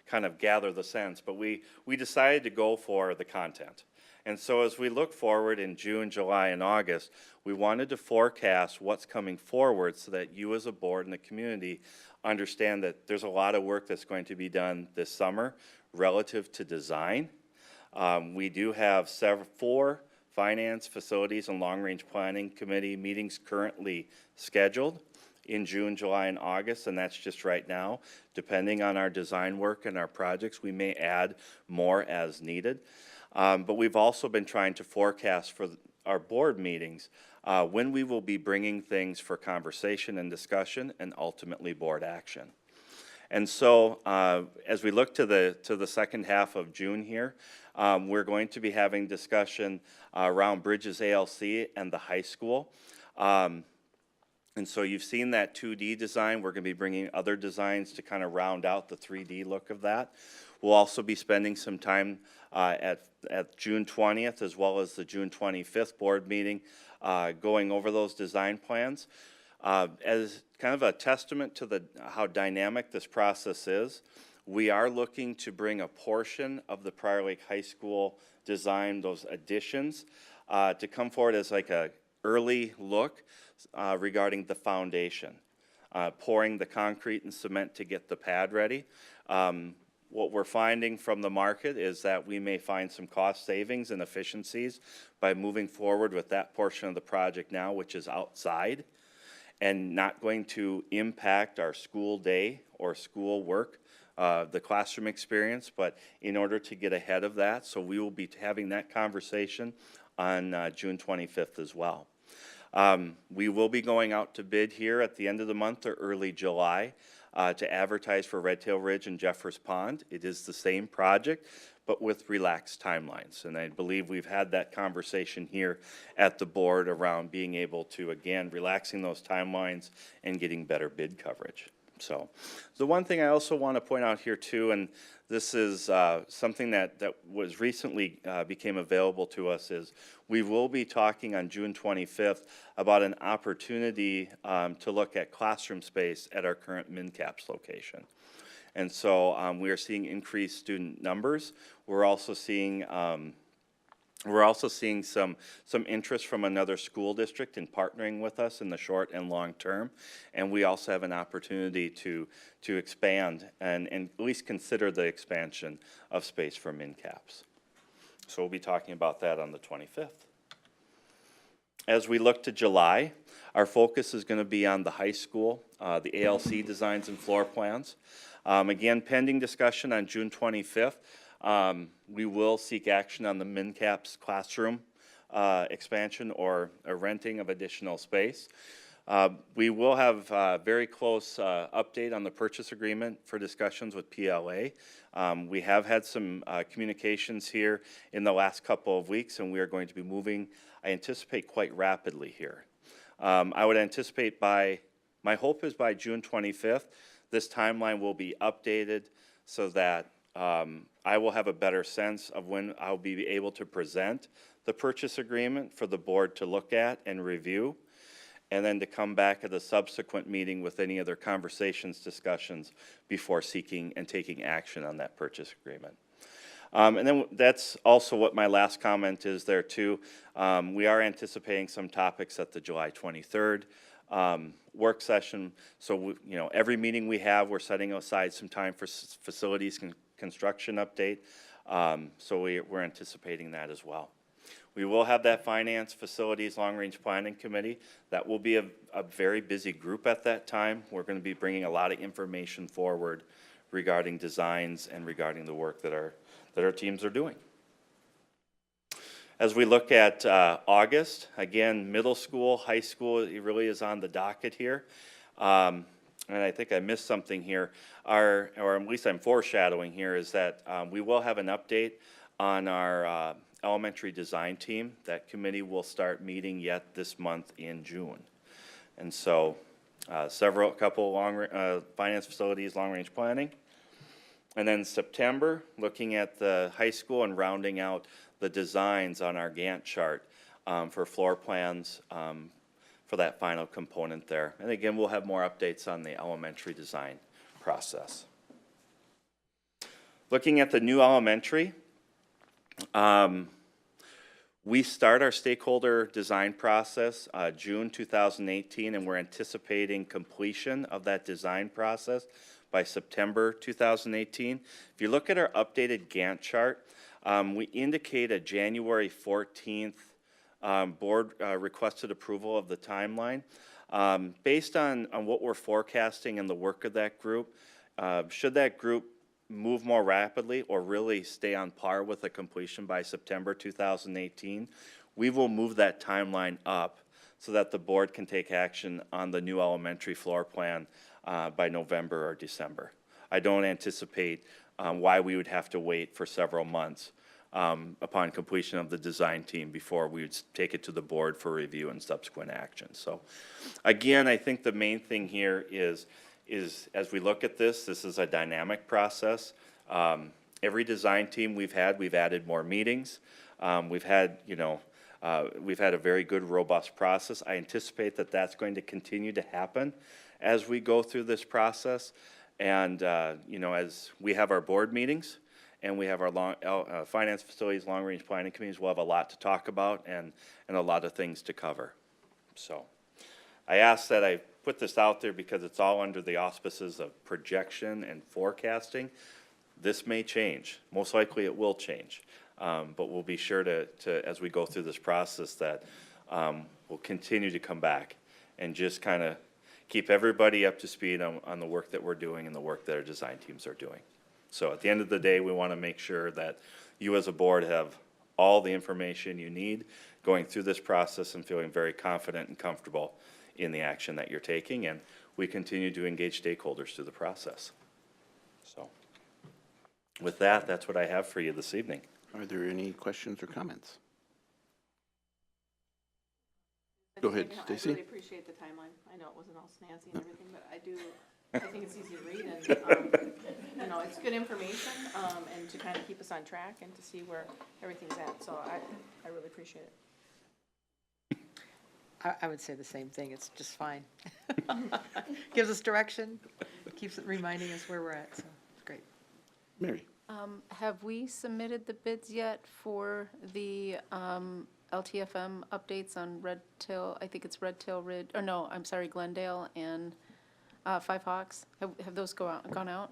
kind of gather the sense. But we decided to go for the content. And so as we look forward in June, July, and August, we wanted to forecast what's coming forward so that you as a board and the community understand that there's a lot of work that's going to be done this summer relative to design. We do have 4 finance, facilities, and long-range planning committee meetings currently scheduled in June, July, and August, and that's just right now. Depending on our design work and our projects, we may add more as needed. But we've also been trying to forecast for our board meetings when we will be bringing things for conversation and discussion and ultimately board action. And so as we look to the second half of June here, we're going to be having discussion around Bridges ALC and the high school. And so you've seen that 2D design. We're going to be bringing other designs to kind of round out the 3D look of that. We'll also be spending some time at June 20th as well as the June 25th board meeting going over those design plans. As kind of a testament to how dynamic this process is, we are looking to bring a portion of the Prior Lake High School design, those additions, to come forward as like a early look regarding the foundation, pouring the concrete and cement to get the pad ready. What we're finding from the market is that we may find some cost savings and efficiencies by moving forward with that portion of the project now, which is outside and not going to impact our school day or school work, the classroom experience, but in order to get ahead of that. So we will be having that conversation on June 25th as well. We will be going out to bid here at the end of the month or early July to advertise for Red Tail Ridge and Jeffers Pond. It is the same project, but with relaxed timelines. And I believe we've had that conversation here at the board around being able to, again, relaxing those timelines and getting better bid coverage. So the one thing I also want to point out here too, and this is something that was recently became available to us, is we will be talking on June 25th about an opportunity to look at classroom space at our current MnCAPS location. And so we are seeing increased student numbers. We're also seeing some interest from another school district in partnering with us in the short and long term. And we also have an opportunity to expand and at least consider the expansion of space for MnCAPS. So we'll be talking about that on the 25th. As we look to July, our focus is going to be on the high school, the ALC designs and floor plans. Again, pending discussion on June 25th. We will seek action on the MnCAPS classroom expansion or a renting of additional space. We will have a very close update on the purchase agreement for discussions with PLA. We have had some communications here in the last couple of weeks, and we are going to be moving, I anticipate, quite rapidly here. I would anticipate my hope is by June 25th, this timeline will be updated so that I will have a better sense of when I'll be able to present the purchase agreement for the board to look at and review, and then to come back at a subsequent meeting with any other conversations, discussions before seeking and taking action on that purchase agreement. And then that's also what my last comment is there too. We are anticipating some topics at the July 23rd work session. So, every meeting we have, we're setting aside some time for facilities construction update. So we're anticipating that as well. We will have that Finance, Facilities, Long-Range Planning Committee. That will be a very busy group at that time. We're going to be bringing a lot of information forward regarding designs and regarding the work that our teams are doing. As we look at August, again, middle school, high school, it really is on the docket here. And I think I missed something here, or at least I'm foreshadowing here, is that we will have an update on our elementary design team. That committee will start meeting yet this month in June. And so couple finance, facilities, long-range planning. And then September, looking at the high school and rounding out the designs on our Gantt chart for floor plans for that final component there. And again, we'll have more updates on the elementary design process. Looking at the new elementary, we start our stakeholder design process June 2018, and we're anticipating completion of that design process by September 2018. If you look at our updated Gantt chart, we indicate a January 14th board requested approval of the timeline. Based on what we're forecasting and the work of that group, should that group move more rapidly or really stay on par with the completion by September 2018, we will move that timeline up so that the board can take action on the new elementary floor plan by November or December. I don't anticipate why we would have to wait for several months upon completion of the design team before we would take it to the board for review and subsequent action. So again, I think the main thing here is as we look at this is a dynamic process. Every design team we've added more meetings. We've had a very good, robust process. I anticipate that that's going to continue to happen as we go through this process. And, as we have our board meetings and we have our finance, facilities, long-range planning committees, we'll have a lot to talk about and a lot of things to cover. So I ask that I put this out there because it's all under the auspices of projection and forecasting. This may change. Most likely it will change. But we'll be sure to as we go through this process, that we'll continue to come back and just kind of keep everybody up to speed on the work that we're doing and the work that our design teams are doing. So at the end of the day, we want to make sure that you as a board have all the information you need going through this process and feeling very confident and comfortable in the action that you're taking. And we continue to engage stakeholders through the process. So with that, that's what I have for you this evening. Are there any questions or comments? Go ahead, Stacy. I really appreciate the timeline. I know it wasn't all snazzy and everything, but I think it's easy to read and, it's good information, and to kind of keep us on track and to see where everything's at. So I really appreciate it. I would say the same thing. It's just fine. Gives us direction, keeps it reminding us where we're at, so it's great. Mary. Have we submitted the bids yet for the LTFM updates on Red Tail? I think it's Red Tail Ridge, or no, I'm sorry, Glendale and Five Hawks. Have those gone out?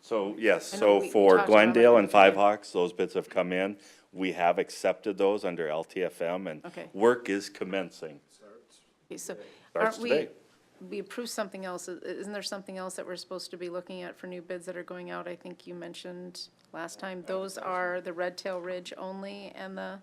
So yes, I know so we for talked about Glendale it. and Five Hawks, those bids have come in. We have accepted those under LTFM, and Okay. work is commencing. Okay, so Starts aren't today. we approved something else? Isn't there something else that we're supposed to be looking at for new bids that are going out? I think you mentioned last time. Those are the Red Tail Ridge only and the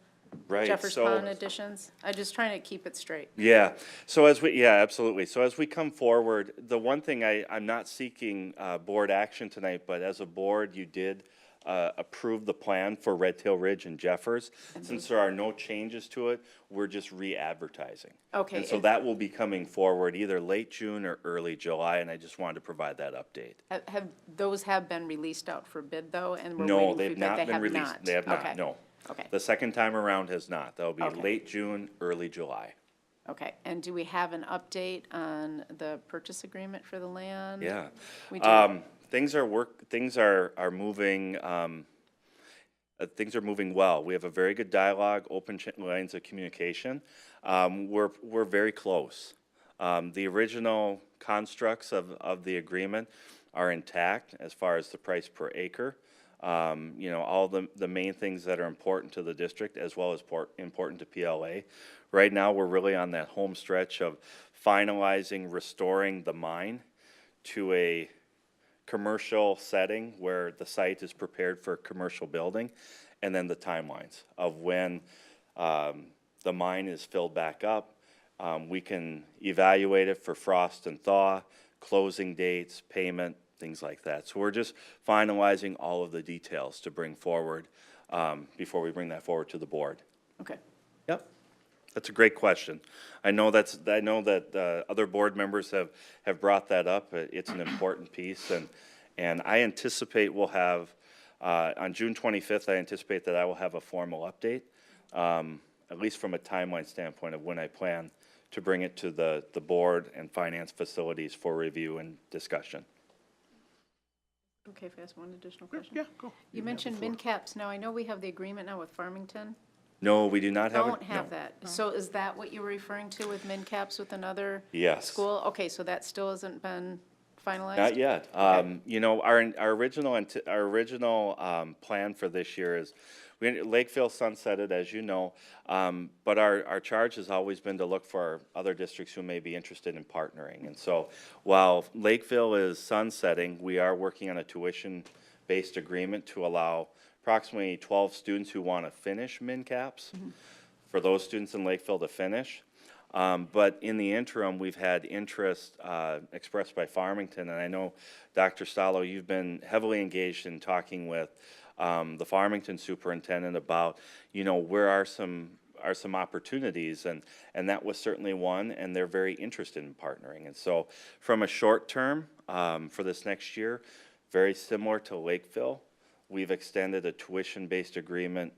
Right, Jeffers so- Pond additions? I'm just trying to keep it straight. Yeah, so absolutely. So as we come forward, the one thing I'm not seeking board action tonight, but as a board, you did approve the plan for Red Tail Ridge and Jeffers. Since there are no changes to it, we're just re-advertising. Okay, And so that will be coming forward either late June or early July, and I just wanted to provide that update. Those have been released out for bid, though, and we're No, waiting for they've feedback? not They been have released. not? They have Okay. not, no. Okay. The second time around has not. That'll be Okay. late June, early July. Okay, and do we have an update on the purchase agreement for the land? Yeah. We do. Things are moving, things are moving well. We have a very good dialogue, open lines of communication. We're very close. The original constructs of the agreement are intact as far as the price per acre. you know, all the main things that are important to the district as well as important to PLA. Right now, we're really on that home stretch of finalizing, restoring the mine to a commercial setting where the site is prepared for commercial building, and then the timelines of when the mine is filled back up. We can evaluate it for frost and thaw, closing dates, payment, things like that. So we're just finalizing all of the details to bring forward before we bring that forward to the board. Okay. Yep. That's a great question. I know that other board members have brought that up. It's an important piece, and I anticipate we'll have, on June 25th, I anticipate that I will have a formal update, at least from a timeline standpoint of when I plan to bring it to the board and finance facilities for review and discussion. Okay, if I ask one additional question? Yeah, go. You mentioned MinCaps. Now, I know we have the agreement now with Farmington. No, we do not have it. Don't have no. that. So is that what you were referring to with MinCaps with another Yes. school? Okay, so that still hasn't been finalized? Not yet. You know, our original plan for this year is, Lakeville sunsetted, as you know, but our charge has always been to look for other districts who may be interested in partnering. And so while Lakeville is sunsetting, we are working on a tuition-based agreement to allow approximately 12 students who want to finish MinCaps, for those students in Lakeville to finish. But in the interim, we've had interest expressed by Farmington, and I know, Dr. Stallo, you've been heavily engaged in talking with the Farmington superintendent about, you know, where are some opportunities, and that was certainly one, and they're very interested in partnering. And so from a short term, for this next year, very similar to Lakeville, we've extended a tuition-based agreement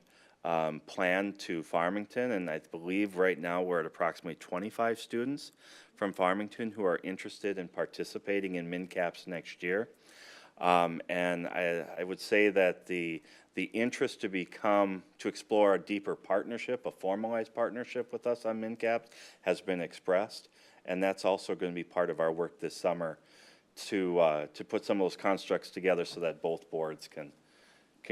plan to Farmington, and I believe right now we're at approximately 25 students from Farmington who are interested in participating in MinCaps next year. And I would say that the interest to explore a deeper partnership, a formalized partnership with us on MinCaps has been expressed, and that's also going to be part of our work this summer to put some of those constructs together so that both boards can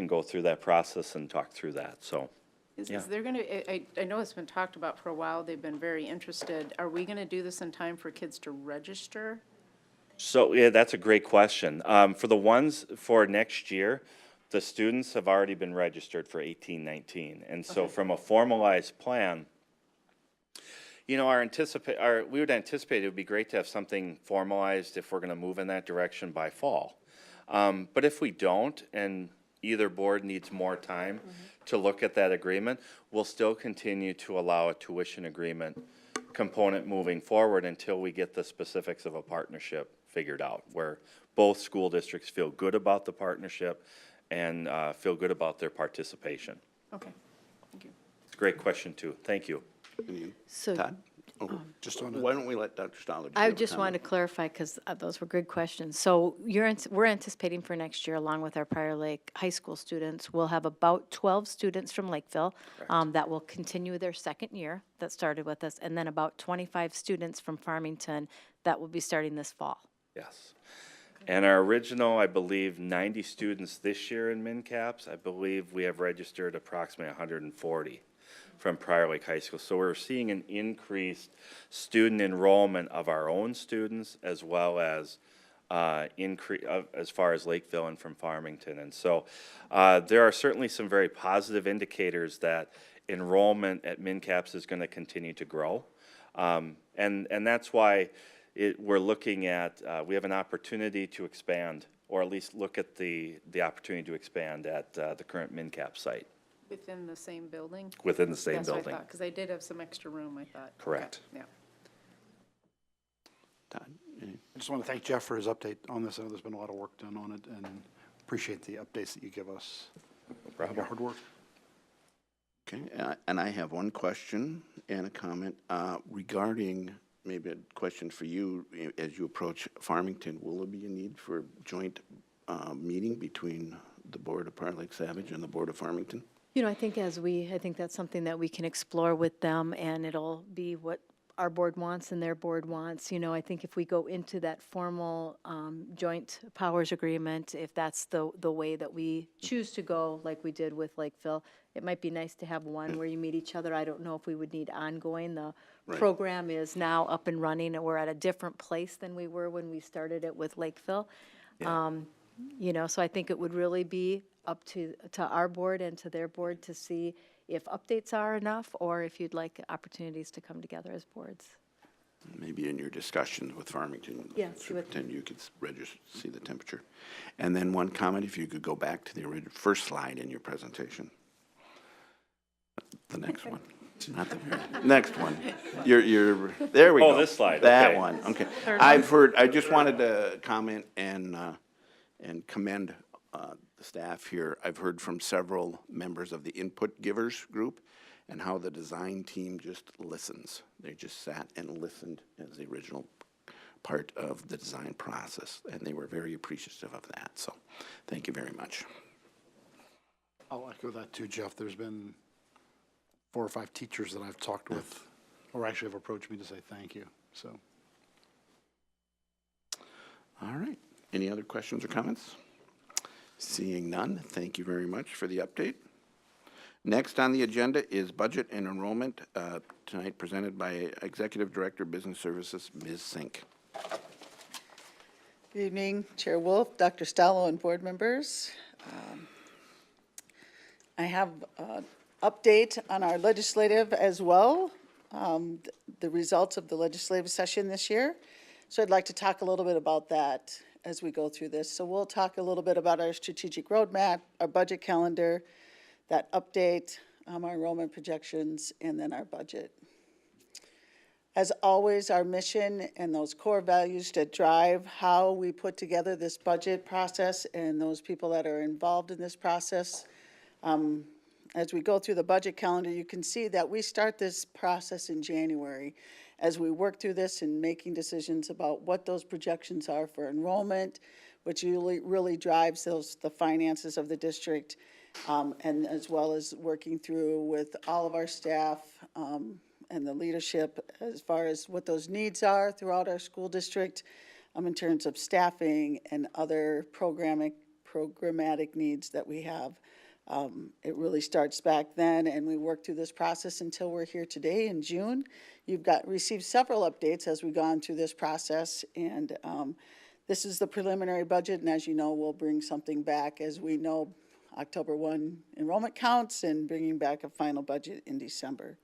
go through that process and talk through that, so. Is Yeah. there going to, I know it's been talked about for a while, they've been very interested. Are we going to do this in time for kids to register? So, yeah, that's a great question. For the ones for next year, the students have already been registered for 18-19. And so Okay. from a formalized plan, you know, we would anticipate it would be great to have something formalized if we're going to move in that direction by fall. But if we don't, and either board needs more time to look at that agreement, we'll still continue to allow a tuition agreement component moving forward until we get the specifics of a partnership figured out, where both school districts feel good about the partnership and feel good about their participation. Okay, thank you. It's a great question, too. Thank you. So Todd? Just on Why don't we let Dr. Stoller? I just wanted to clarify, because those were good questions. So we're anticipating for next year, along with our Prior Lake High School students, we'll have about 12 students from Lakeville that will continue their second year that started with us, and then about 25 students from Farmington that will be starting this fall. Yes. And our original, I believe, 90 students this year in MinCaps, I believe we have registered approximately 140 from Prior Lake High School. So we're seeing an increased student enrollment of our own students, as well as as far as Lakeville and from Farmington. And so there are certainly some very positive indicators that enrollment at MinCaps is going to continue to grow. And that's why we're looking at, we have an opportunity to expand, or at least look at the opportunity to expand at the current MinCap site. Within the same building? Within the same building. That's what I thought, because they did have some extra room, I thought. Correct. Okay, yeah. Todd? I just want to thank Jeff for his update on this. I know there's been a lot of work done on it, and appreciate the updates that you give us. problem. Your hard work. Okay, and I have one question and a comment regarding, maybe a question for you, as you approach Farmington. Will there be a need for joint meeting between the Board of Prior Lake Savage and the Board of Farmington? You know, I think that's something that we can explore with them, and it'll be what our board wants and their board wants. You know, I think if we go into that formal joint powers agreement, if that's the way that we choose to go, like we did with Lakeville, it might be nice to have one where you meet each other. I don't know if we would need ongoing. The Right. program is now up and running, and we're at a different place than we were when we started it with Lakeville. You know, so I think it would really be up to our board and to their board to see if updates are enough, or if you'd like opportunities to come together as boards. Maybe in your discussions with Farmington. Yeah, see what- Superintendent, you could register, see the temperature. And then one comment, if you could go back to the first slide in your presentation. The next one, not the next one. There we go. Oh, this slide, That okay. one, okay. Third I've heard, I just wanted to comment and commend the staff here. I've heard from several members of the input givers group and how the design team just listens. They just sat and listened as the original part of the design process, and they were very appreciative of that. So, thank you very much. I'll echo that too, Jeff. There's been 4 or 5 teachers that I've talked with, or actually have approached me to say thank you, so. All right. Any other questions or comments? Seeing none, thank you very much for the update. Next on the agenda is budget and enrollment, tonight presented by Executive Director, Business Services, Ms. Sink. Good evening, Chair Wolf, Dr. Stallo, and board members. I have an update on our legislative as well, the results of the legislative session this year. So I'd like to talk a little bit about that as we go through this. So we'll talk a little bit about our strategic roadmap, our budget calendar, that update, our enrollment projections, and then our budget. As always, our mission and those core values that drive how we put together this budget process and those people that are involved in this process. As we go through the budget calendar, you can see that we start this process in January as we work through this and making decisions about what those projections are for enrollment, which really drives the finances of the district, and as well as working through with all of our staff and the leadership as far as what those needs are throughout our school district in terms of staffing and other programmatic needs that we have. It really starts back then, and we work through this process until we're here today in June. You've received several updates as we've gone through this process, and this is the preliminary budget, and as you know, we'll bring something back as we know October 1 enrollment counts and bringing back a final budget in December.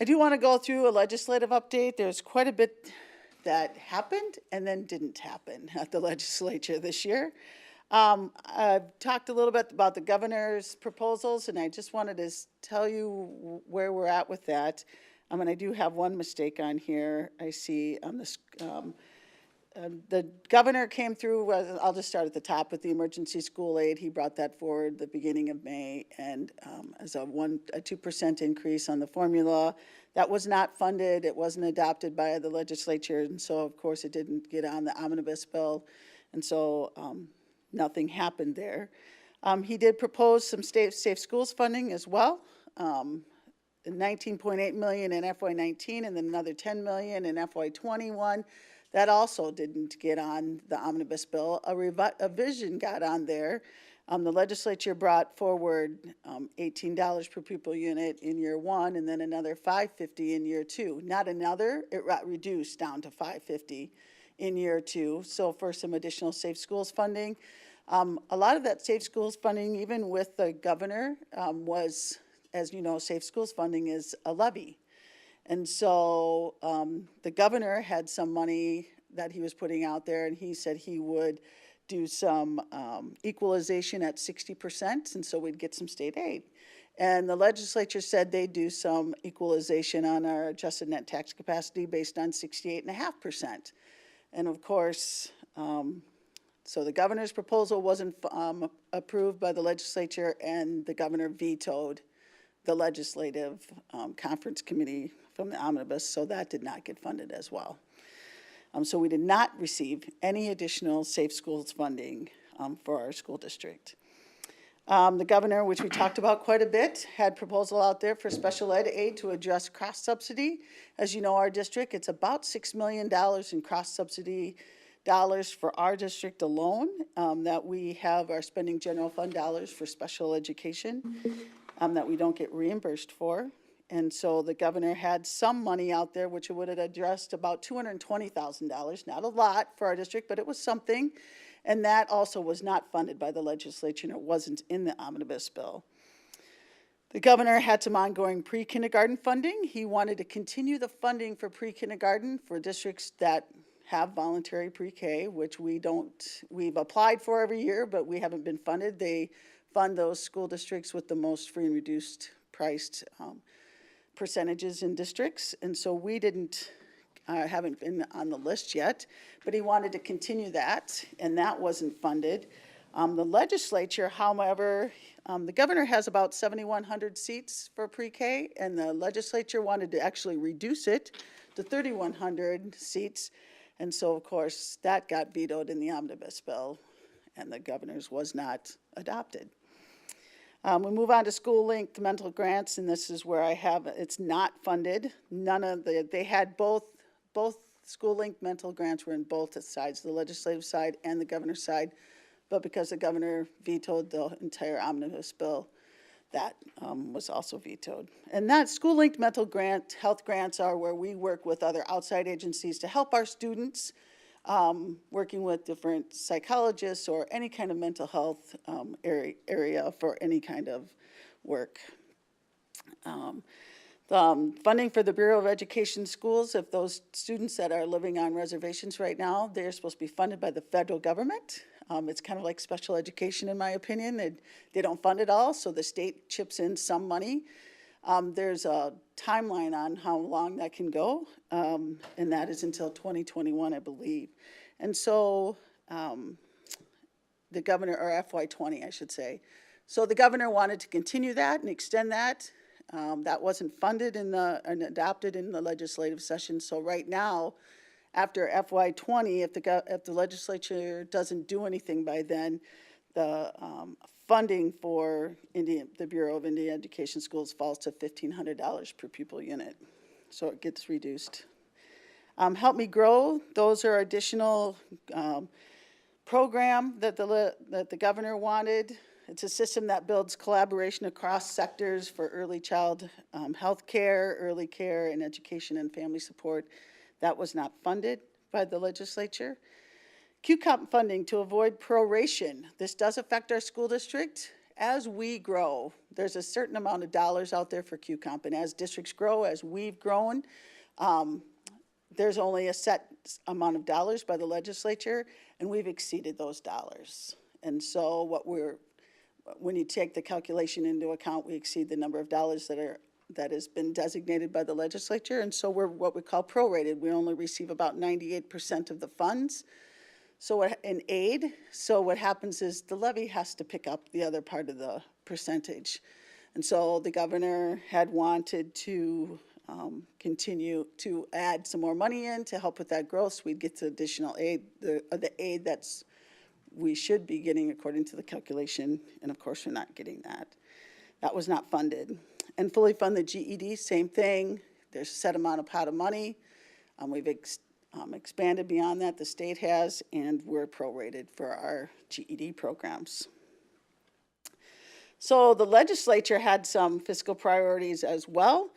I do want to go through a legislative update. There's quite a bit that happened and then didn't happen at the legislature this year. I've talked a little bit about the governor's proposals, and I just wanted to tell you where we're at with that. And I do have one mistake on here. I see on this, the governor came through, I'll just start at the top with the emergency school aid. He brought that forward the beginning of May, and as a 2% increase on the formula. That was not funded. It wasn't adopted by the legislature, and so of course it didn't get on the omnibus bill. And so nothing happened there. He did propose some safe schools funding as well, $19.8 million in FY19 and then another $10 million in FY21. That also didn't get on the omnibus bill. A vision got on there. The legislature brought forward $18 per pupil unit in year 1 and then another $5.50 in year 2. Not another, it got reduced down to $5.50 in year 2, so for some additional safe schools funding. A lot of that safe schools funding, even with the governor, was, as you know, safe schools funding is a levy. And so the governor had some money that he was putting out there, and he said he would do some equalization at 60%, and so we'd get some state aid. And the legislature said they'd do some equalization on our adjusted net tax capacity based on 68.5%. And of course, so the governor's proposal wasn't approved by the legislature, and the governor vetoed the legislative conference committee from the omnibus, so that did not get funded as well. So we did not receive any additional safe schools funding for our school district. The governor, which we talked about quite a bit, had proposal out there for special ed aid to address cross-subsidy. As you know, our district, it's about $6 million in cross-subsidy dollars for our district alone, that we have our spending general fund dollars for special education, that we don't get reimbursed for. And so the governor had some money out there, which would have addressed about $220,000, not a lot for our district, but it was something. And that also was not funded by the legislature, and it wasn't in the omnibus bill. The governor had some ongoing pre-kindergarten funding. He wanted to continue the funding for pre-kindergarten for districts that have voluntary pre-K, which we've applied for every year, but we haven't been funded. They fund those school districts with the most free and reduced priced percentages in districts. And so we haven't been on the list yet, but he wanted to continue that, and that wasn't funded. The legislature, however, the governor has about 7,100 seats for pre-K, and the legislature wanted to actually reduce it to 3,100 seats. And so, of course, that got vetoed in the omnibus bill, and the governor's was not adopted. We move on to school-linked mental grants, and this is where it's not funded. They had both school-linked mental grants were in both sides, the legislative side and the governor's side, but because the governor vetoed the entire omnibus bill, that was also vetoed. And that school-linked mental grant, health grants are where we work with other outside agencies to help our students, working with different psychologists or any kind of mental health area for any kind of work. Funding for the Bureau of Education schools, if those students that are living on reservations right now, they're supposed to be funded by the federal government. It's kind of like special education, in my opinion. They don't fund it all, so the state chips in some money. There's a timeline on how long that can go, and that is until 2021, I believe. And so the governor, or FY20, I should say. So the governor wanted to continue that and extend that. That wasn't funded and adopted in the legislative session. So right now, after FY20, if the legislature doesn't do anything by then, the funding for the Bureau of Indian Education Schools falls to $1,500 per pupil unit. So it gets reduced. Help Me Grow, those are additional program that the governor wanted. It's a system that builds collaboration across sectors for early child health care, early care, and education and family support. That was not funded by the legislature. QCOMP funding to avoid proration. This does affect our school district. As we grow, there's a certain amount of dollars out there for QCOMP, and as districts grow, as we've grown, there's only a set amount of dollars by the legislature, and we've exceeded those dollars. And so when you take the calculation into account, we exceed the number of dollars that has been designated by the legislature, and so we're what we call prorated. We only receive about 98% of the funds. So in aid, so what happens is the levy has to pick up the other part of the percentage. And so the governor had wanted to continue to add some more money in to help with that growth, so we'd get the additional aid, the aid that's we should be getting according to the calculation, and of course we're not getting that. That was not funded. And fully fund the GED, same thing. There's a set amount of pot of money. We've expanded beyond that, the state has, and we're prorated for our GED programs. So the legislature had some fiscal priorities as well.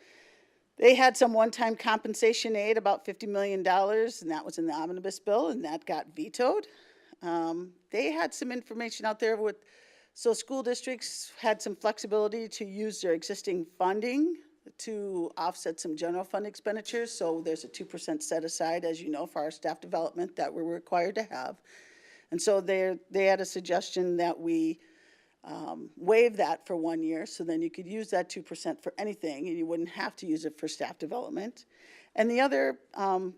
They had some one-time compensation aid, about $50 million, and that was in the omnibus bill, and that got vetoed. They had some information out there so school districts had some flexibility to use their existing funding to offset some general fund expenditures. So there's a 2% set aside, as you know, for our staff development that we're required to have. And so they had a suggestion that we waive that for 1 year, so then you could use that 2% for anything, and you wouldn't have to use it for staff development. And the other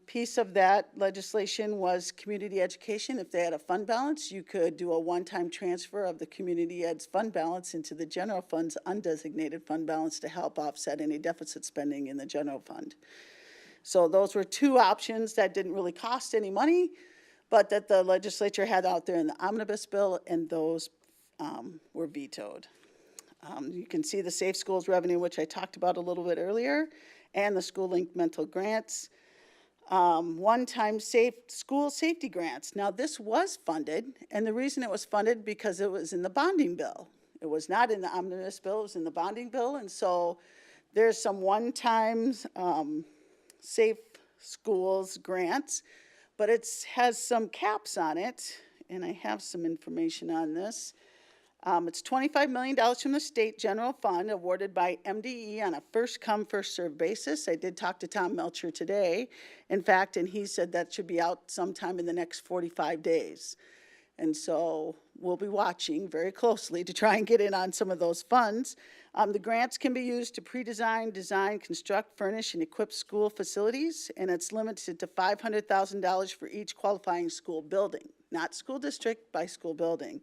piece of that legislation was community education. If they had a fund balance, you could do a one-time transfer of the community ed's fund balance into the general fund's undesignated fund balance to help offset any deficit spending in the general fund. So those were two options that didn't really cost any money, but that the legislature had out there in the omnibus bill, and those were vetoed. You can see the Safe Schools revenue, which I talked about a little bit earlier, and the School Link Mental Grants. One-time school safety grants. Now, this was funded, and the reason it was funded because it was in the bonding bill. It was not in the omnibus bill, it was in the bonding bill, and so there's some one-time safe schools grants, but it has some caps on it, and I have some information on this. It's $25 million from the state general fund awarded by MDE on a first-come, first-served basis. I did talk to Tom Melcher today, in fact, and he said that should be out sometime in the next 45 days. And so we'll be watching very closely to try and get in on some of those funds. The grants can be used to pre-design, design, construct, furnish, and equip school facilities, and it's limited to $500,000 for each qualifying school building, not school district, by school building.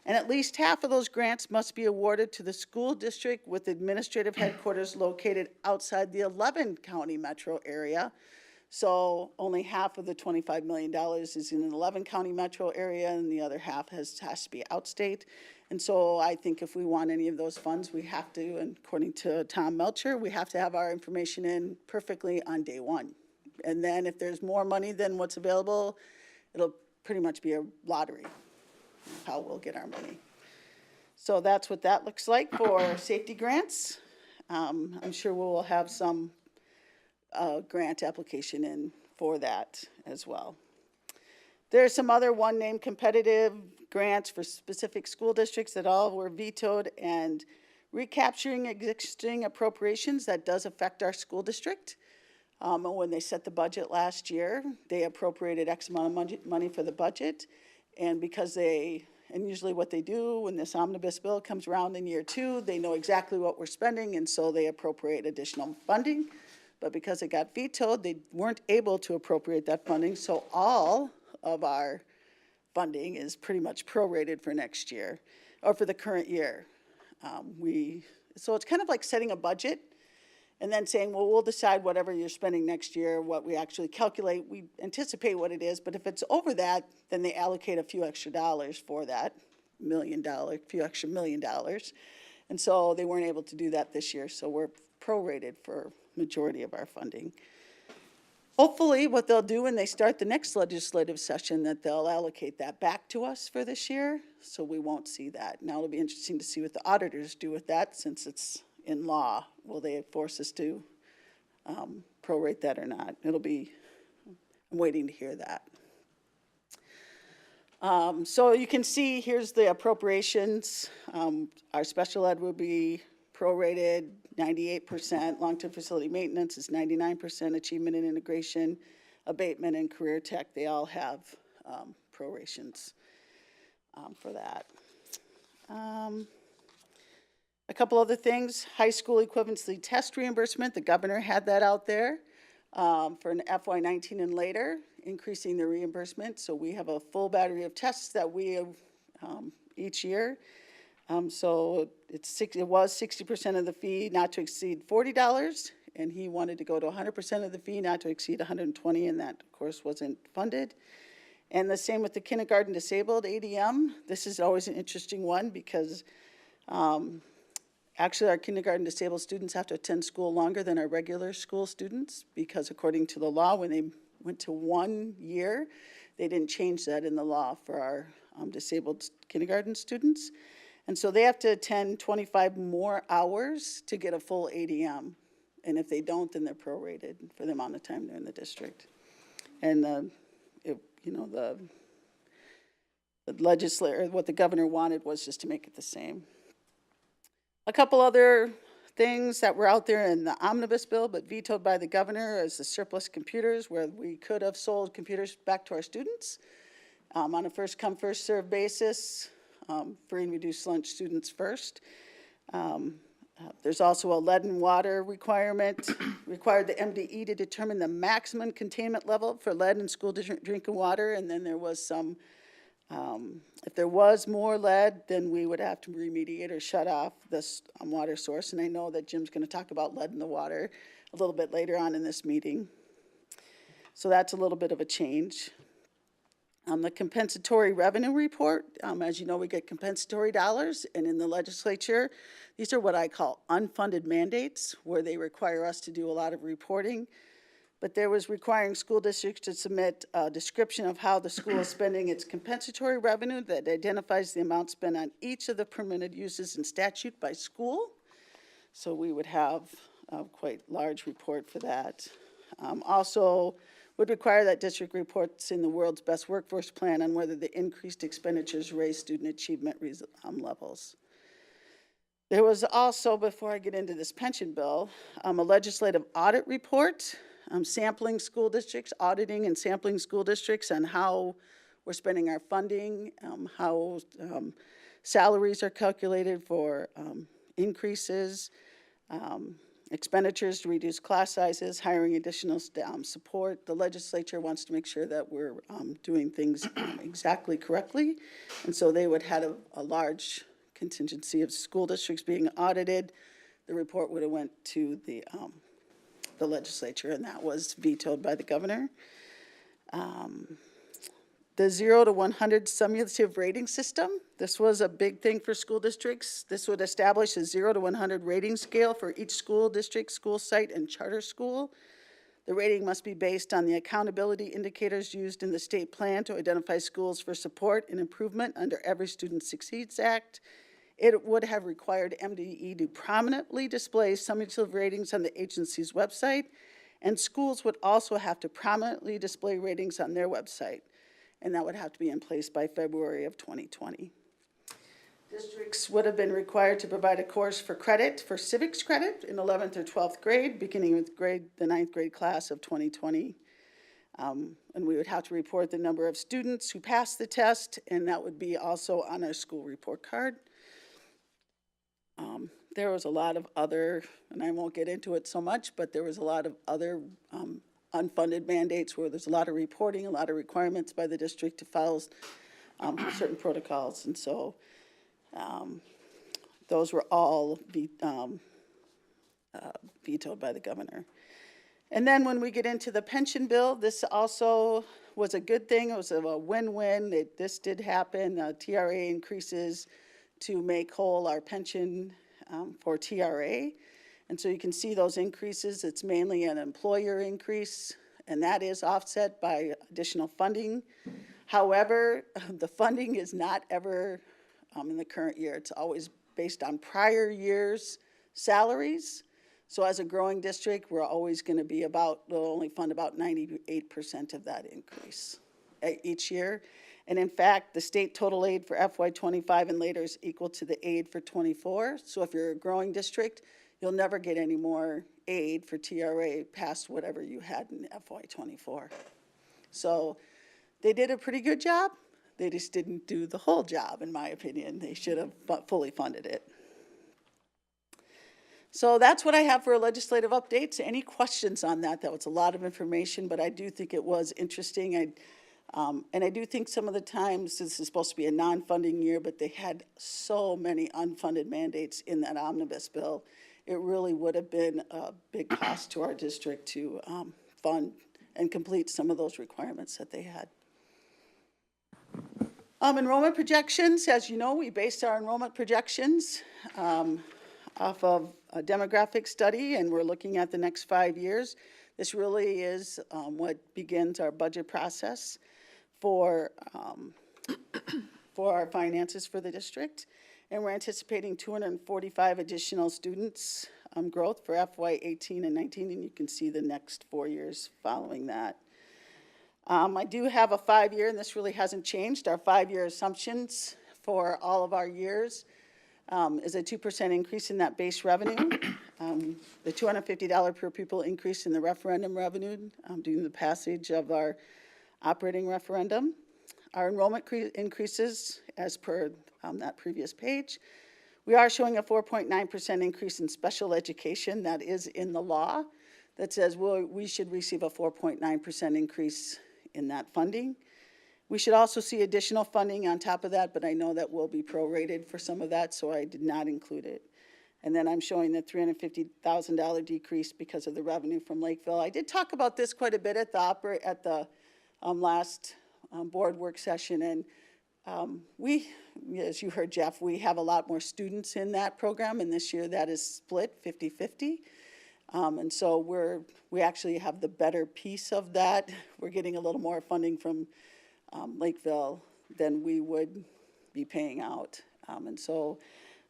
And at least half of those grants must be awarded to the school district with administrative headquarters located outside the 11-county metro area. So only half of the $25 million is in an 11-county metro area, and the other half has to be outstate. And so I think if we want any of those funds, we have to, and according to Tom Melcher, we have to have our information in perfectly on day one. And then if there's more money than what's available, it'll pretty much be a lottery, how we'll get our money. So that's what that looks like for safety grants. I'm sure we'll have some grant application in for that as well. There are some other one-name competitive grants for specific school districts that all were vetoed, and recapturing existing appropriations, that does affect our school district. When they set the budget last year, they appropriated X amount of money for the budget, and because and usually what they do when this omnibus bill comes around in year 2, they know exactly what we're spending, and so they appropriate additional funding. But because it got vetoed, they weren't able to appropriate that funding, so all of our funding is pretty much prorated for next year, or for the current year. So it's kind of like setting a budget and then saying, well, we'll decide whatever you're spending next year, what we actually calculate, we anticipate what it is, but if it's over that, then they allocate a few extra dollars for that few extra $1 million. And so they weren't able to do that this year, so we're prorated for majority of our funding. Hopefully what they'll do when they start the next legislative session, that they'll allocate that back to us for this year, so we won't see that. Now it'll be interesting to see what the auditors do with that, since it's in law. Will they force us to prorate that or not? I'm waiting to hear that. So you can see, here's the appropriations. Our special ed will be prorated 98%, long-term facility maintenance is 99%, achievement and integration, abatement and career tech, they all have prorations for that. A couple other things, high school equivalency test reimbursement, the governor had that out there for an FY19 and later, increasing the reimbursement. So we have a full battery of tests that we have each year. So it was 60% of the fee not to exceed $40, and he wanted to go to 100% of the fee not to exceed $120, and that, of course, wasn't funded. And the same with the kindergarten disabled ADM. This is always an interesting one because actually our kindergarten disabled students have to attend school longer than our regular school students because according to the law, when they went to 1 year, they didn't change that in the law for our disabled kindergarten students. And so they have to attend 25 more hours to get a full ADM. And if they don't, then they're prorated for the amount of time they're in the district. And the legislature, what the governor wanted was just to make it the same. A couple other things that were out there in the omnibus bill but vetoed by the governor is the surplus computers, where we could have sold computers back to our students on a first come, first served basis. Free and reduced lunch students first. There's also a lead and water requirement, required the MDE to determine the maximum containment level for lead in school drinking water, and then there was some, if there was more lead, then we would have to remediate or shut off this water source, and I know that Jim's going to talk about lead in the water a little bit later on in this meeting. So that's a little bit of a change. The compensatory revenue report, as you know, we get compensatory dollars, and in the legislature, these are what I call unfunded mandates, where they require us to do a lot of reporting. But there was requiring school districts to submit a description of how the school is spending its compensatory revenue that identifies the amount spent on each of the permitted uses in statute by school. So we would have a quite large report for that. Also, would require that district reports in the world's best workforce plan on whether the increased expenditures raise student achievement levels. There was also, before I get into this pension bill, a legislative audit report, sampling school districts, auditing and sampling school districts on how we're spending our funding, how salaries are calculated for increases, expenditures to reduce class sizes, hiring additional support. The legislature wants to make sure that we're doing things exactly correctly. And so they would have a large contingency of school districts being audited. The report would have went to the legislature, and that was vetoed by the governor. The 0 to 100 summative rating system, this was a big thing for school districts. This would establish a 0 to 100 rating scale for each school district, school site, and charter school. The rating must be based on the accountability indicators used in the state plan to identify schools for support and improvement under Every Student Succeeds Act. It would have required MDE to prominently display summative ratings on the agency's website, and schools would also have to prominently display ratings on their website. And that would have to be in place by February of 2020. Districts would have been required to provide a course for credit, for civics credit in 11th or 12th grade, beginning with the 9th grade class of 2020. And we would have to report the number of students who passed the test, and that would be also on our school report card. There was a lot of other, and I won't get into it so much, but there was a lot of other unfunded mandates where there's a lot of reporting, a lot of requirements by the district to follow certain protocols. And so those were all vetoed by the governor. And then when we get into the pension bill, this also was a good thing. It was a win-win. This did happen. TRA increases to make whole our pension for TRA. And so you can see those increases. It's mainly an employer increase, and that is offset by additional funding. However, the funding is not ever in the current year. It's always based on prior year's salaries. So as a growing district, we're always going to be we'll only fund about 98% of that increase each year. And in fact, the state total aid for FY25 and later is equal to the aid for 24. So if you're a growing district, you'll never get any more aid for TRA past whatever you had in FY24. So they did a pretty good job. They just didn't do the whole job, in my opinion. They should have fully funded it. So that's what I have for legislative updates. Any questions on that? That was a lot of information, but I do think it was interesting. And I do think some of the times this is supposed to be a non-funding year, but they had so many unfunded mandates in that omnibus bill. It really would have been a big cost to our district to fund and complete some of those requirements that they had. Enrollment projections, as you know, we based our enrollment projections off of a demographic study, and we're looking at the next 5 years. This really is what begins our budget process for our finances for the district. And we're anticipating 245 additional students growth for FY18 and 19, and you can see the next 4 years following that. I do have a 5-year, and this really hasn't changed. Our 5-year assumptions for all of our years is a 2% increase in that base revenue, the $250 per pupil increase in the referendum revenue due to the passage of our operating referendum. Our enrollment increases as per that previous page. We are showing a 4.9% increase in special education. That is in the law that says we should receive a 4.9% increase in that funding. We should also see additional funding on top of that, but I know that will be prorated for some of that, so I did not include it. And then I'm showing the $350,000 decrease because of the revenue from Lakeville. I did talk about this quite a bit at the last board work session, and we, as you heard Jeff, we have a lot more students in that program, and this year that is split 50-50. And so we actually have the better piece of that. We're getting a little more funding from Lakeville than we would be paying out. And so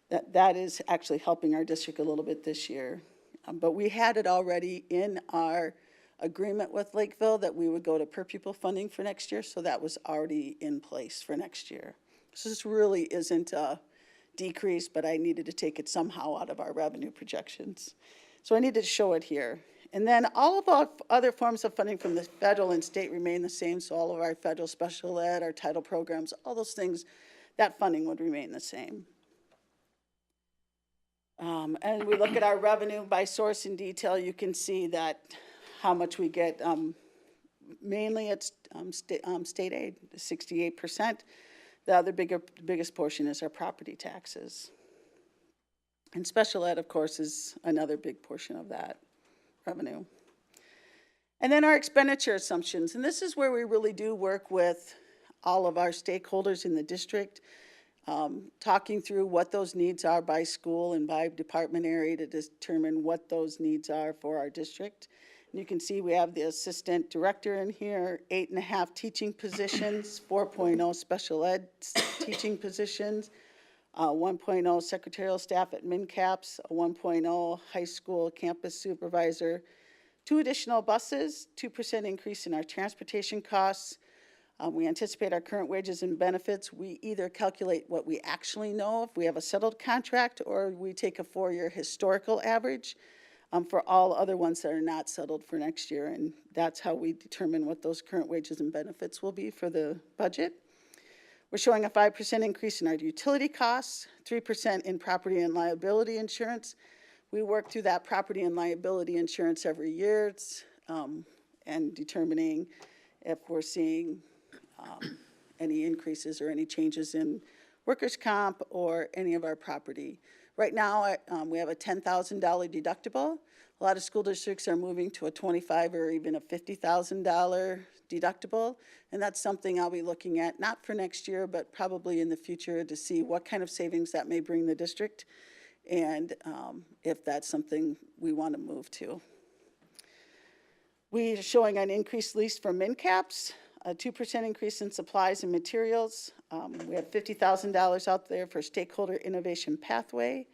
that is actually helping our district a little bit this year. But we had it already in our agreement with Lakeville that we would go to per pupil funding for next year, so that was already in place for next year. So this really isn't a decrease, but I needed to take it somehow out of our revenue projections. So I needed to show it here. And then all of our other forms of funding from the federal and state remain the same, so all of our federal special ed, our title programs, all those things, that funding would remain the same. And we look at our revenue by source in detail, you can see that how much we get. Mainly it's state aid, 68%. The other biggest portion is our property taxes. And special ed, of course, is another big portion of that revenue. And then our expenditure assumptions, and this is where we really do work with all of our stakeholders in the district, talking through what those needs are by school and by department area to determine what those needs are for our district. And you can see we have the assistant director in here, 8.5 teaching positions, 4.0 special ed teaching positions, 1.0 secretarial staff at MinCaps, a 1.0 high school campus supervisor, 2 additional buses, 2% increase in our transportation costs. We anticipate our current wages and benefits. We either calculate what we actually know if we have a settled contract, or we take a 4-year historical average for all other ones that are not settled for next year, and that's how we determine what those current wages and benefits will be for the budget. We're showing a 5% increase in our utility costs, 3% in property and liability insurance. We work through that property and liability insurance every year and determining if we're seeing any increases or any changes in workers' comp or any of our property. Right now, we have a $10,000 deductible. A lot of school districts are moving to a $25,000 or even a $50,000 deductible, and that's something I'll be looking at, not for next year, but probably in the future, to see what kind of savings that may bring the district, and if that's something we want to move to. We are showing an increased lease for MinCaps, a 2% increase in supplies and materials. We have $50,000 out there for Stakeholder Innovation Pathway,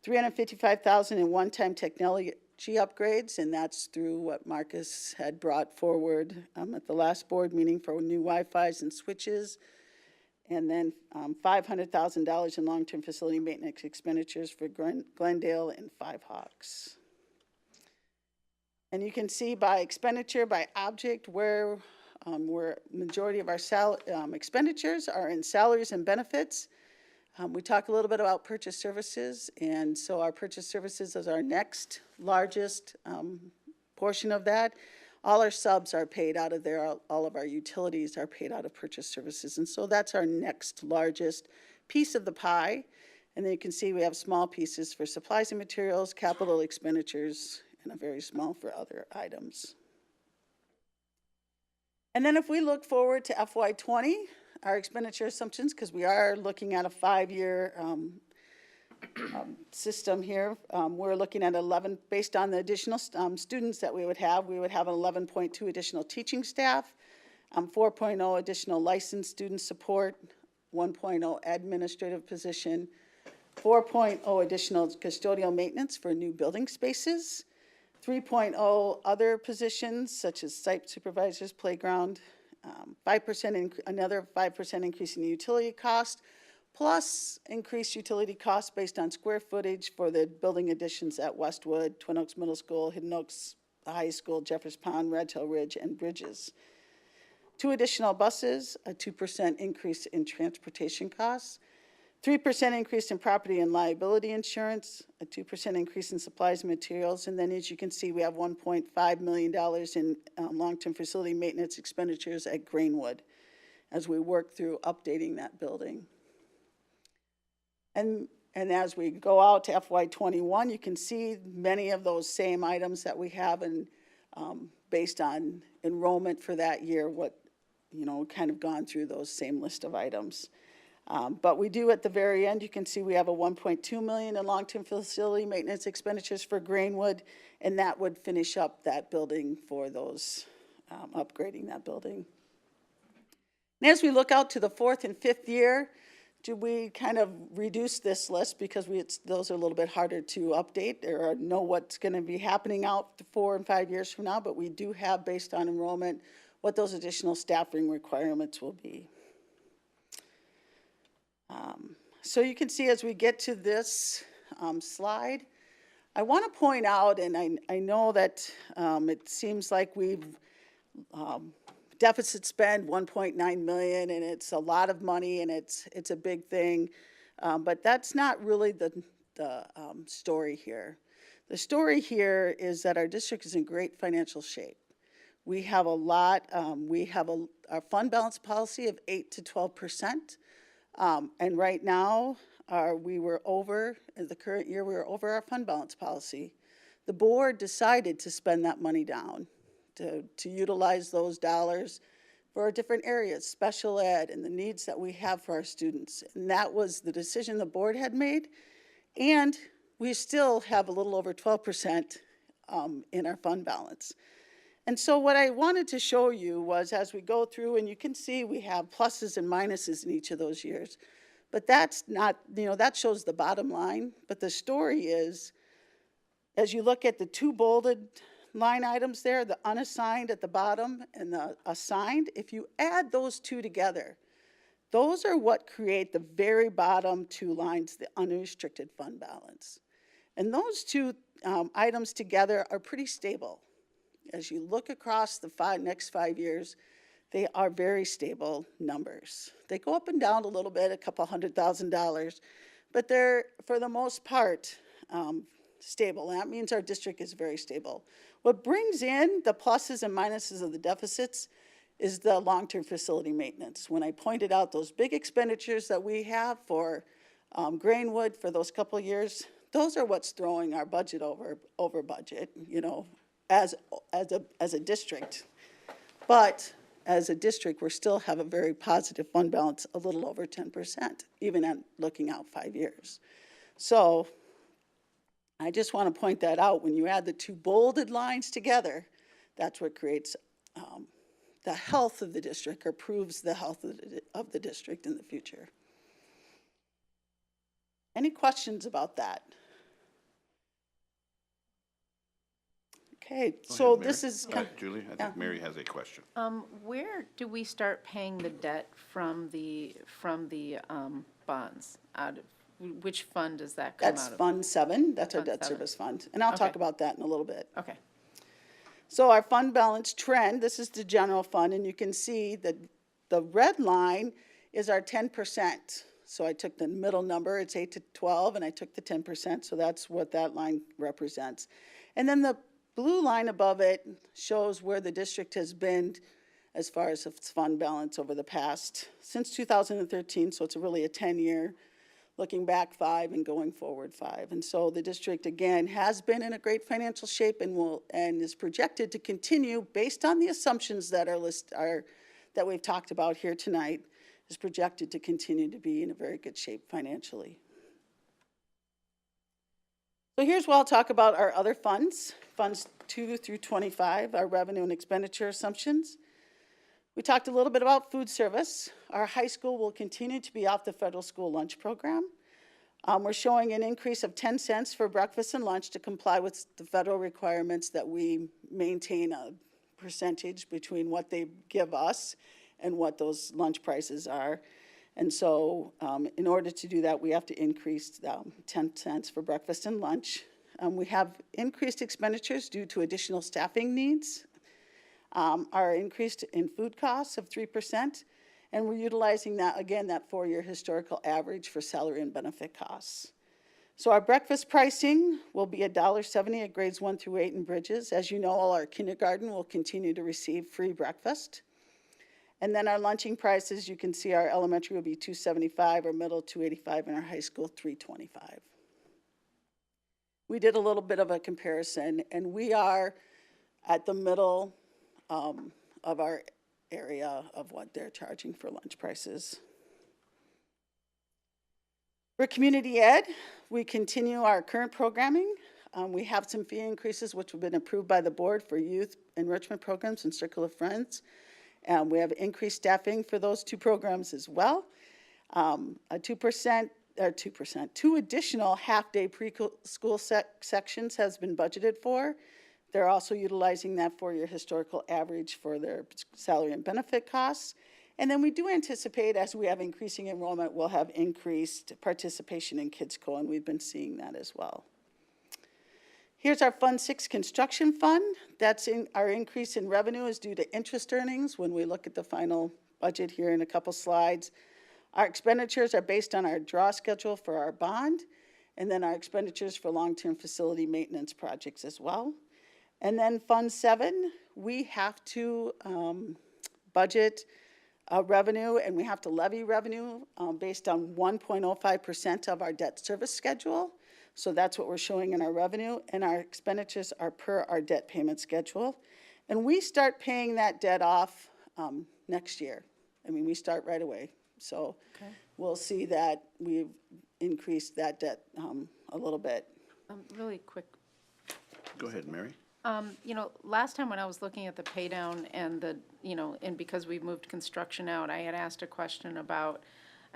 $355,000 in one-time technology upgrades, and that's through what Marcus had brought forward at the last board meeting for new Wi-Fis and switches, and then $500,000 in long-term facility maintenance expenditures for Glendale and Five Hawks. And you can see by expenditure, by object, where majority of our expenditures are in salaries and benefits. We talk a little bit about purchase services, and so our purchase services is our next largest portion of that. All our subs are paid out of there, all of our utilities are paid out of purchase services, and so that's our next largest piece of the pie. And then you can see we have small pieces for supplies and materials, capital expenditures, and a very small for other items. And then if we look forward to FY20, our expenditure assumptions, because we are looking at a 5-year system here, we're looking at 11, based on the additional students that we would have an 11.2 additional teaching staff, 4.0 additional licensed student support, 1.0 administrative position, 4.0 additional custodial maintenance for new building spaces, 3.0 other positions such as site supervisors, playground, 5% another 5% increase in the utility cost, plus increased utility costs based on square footage for the building additions at Westwood, Twin Oaks Middle School, Hidden Oaks High School, Jeffers Pond, Red Hill Ridge, and Bridges. 2 additional buses, a 2% increase in transportation costs, 3% increase in property and liability insurance, a 2% increase in supplies and materials, and then as you can see, we have $1.5 million in long-term facility maintenance expenditures at Greenwood as we work through updating that building. And as we go out to FY21, you can see many of those same items that we have in, based on enrollment for that year, what kind of gone through those same list of items. But we do at the very end, you can see we have a 1.2 million in long-term facility maintenance expenditures for Grainwood, and that would finish up that building for those, upgrading that building. And as we look out to the fourth and fifth year, do we kind of reduce this list because those are a little bit harder to update or know what's going to be happening out to 4 and 5 years from now, but we do have, based on enrollment, what those additional staffing requirements will be. So you can see as we get to this slide, I want to point out, and I know that it seems like we've deficit spend 1.9 million, and it's a lot of money, and it's a big thing, but that's not really the story here. The story here is that our district is in great financial shape. We have a lot. We have our fund balance policy of 8 to 12%. And right now, we were over, in the current year, we were over our fund balance policy. The board decided to spend that money down, to utilize those dollars for different areas, special ed, and the needs that we have for our students. And that was the decision the board had made. And we still have a little over 12% in our fund balance. And so what I wanted to show you was, as we go through, and you can see we have pluses and minuses in each of those years, but that's not, that shows the bottom line. But the story is, as you look at the two bolded line items there, the unassigned at the bottom and the assigned, if you add those two together, those are what create the very bottom two lines, the unrestricted fund balance. And those two items together are pretty stable. As you look across the next 5 years, they are very stable numbers. They go up and down a little bit, a couple $100,000, but they're, for the most part, stable. And that means our district is very stable. What brings in the pluses and minuses of the deficits is the long-term facility maintenance. When I pointed out those big expenditures that we have for Grainwood for those couple years, those are what's throwing our budget over budget, as a district. But as a district, we still have a very positive fund balance, a little over 10%, even at looking out 5 years. So I just want to point that out. When you add the two bolded lines together, that's what creates the health of the district, or proves the health of the district in the future. Any questions about that? Okay, so this is. Julie, I think Mary has a question. Where do we start paying the debt from the bonds? Out of which fund does that come out of? That's Fund 7. That's our Fund debt 7. service fund. And I'll talk about that in a little bit. Okay. So our fund balance trend, this is the general fund, and you can see that the red line is our 10%. So I took the middle number, it's 8 to 12, and I took the 10%, so that's what that line represents. And then the blue line above it shows where the district has been as far as its fund balance over the past, since 2013, so it's really a 10-year, looking back 5 and going forward 5. And so the district, again, has been in a great financial shape and is projected to continue, based on the assumptions that that we've talked about here tonight, is projected to continue to be in a very good shape financially. So here's where I'll talk about our other funds, Funds 2 through 25, our revenue and expenditure assumptions. We talked a little bit about food service. Our high school will continue to be off the federal school lunch program. We're showing an increase of 10 cents for breakfast and lunch to comply with the federal requirements that we maintain a percentage between what they give us and what those lunch prices are. And so in order to do that, we have to increase 10 cents for breakfast and lunch. We have increased expenditures due to additional staffing needs. Our increased in food costs of 3%, and we're utilizing that, again, that 4-year historical average for salary and benefit costs. So our breakfast pricing will be $1.70 at grades 1 through 8 in Bridges. As you know, all our kindergarten will continue to receive free breakfast. And then our lunching prices, you can see our elementary will be $2.75, our middle $2.85, and our high school $3.25. We did a little bit of a comparison, and we are at the middle of our area of what they're charging for lunch prices. For community ed, we continue our current programming. We have some fee increases which have been approved by the board for youth enrichment programs and Circle of Friends. We have increased staffing for those two programs as well. Two additional half-day preschool sections has been budgeted for. They're also utilizing that 4-year historical average for their salary and benefit costs. And then we do anticipate, as we have increasing enrollment, we'll have increased participation in KidsCo, and we've been seeing that as well. Here's our Fund 6 construction fund. Our increase in revenue is due to interest earnings when we look at the final budget here in a couple slides. Our expenditures are based on our draw schedule for our bond, and then our expenditures for long-term facility maintenance projects as well. And then Fund 7, we have to budget revenue, and we have to levy revenue based on 1.05% of our debt service schedule. So that's what we're showing in our revenue, and our expenditures are per our debt payment schedule. And we start paying that debt off next year. I mean, we start right away. So we'll see that we've increased that debt a little bit. Really quick. Go ahead, Mary. You know, last time when I was looking at the pay down and the, you know, and because we've moved construction out, I had asked a question about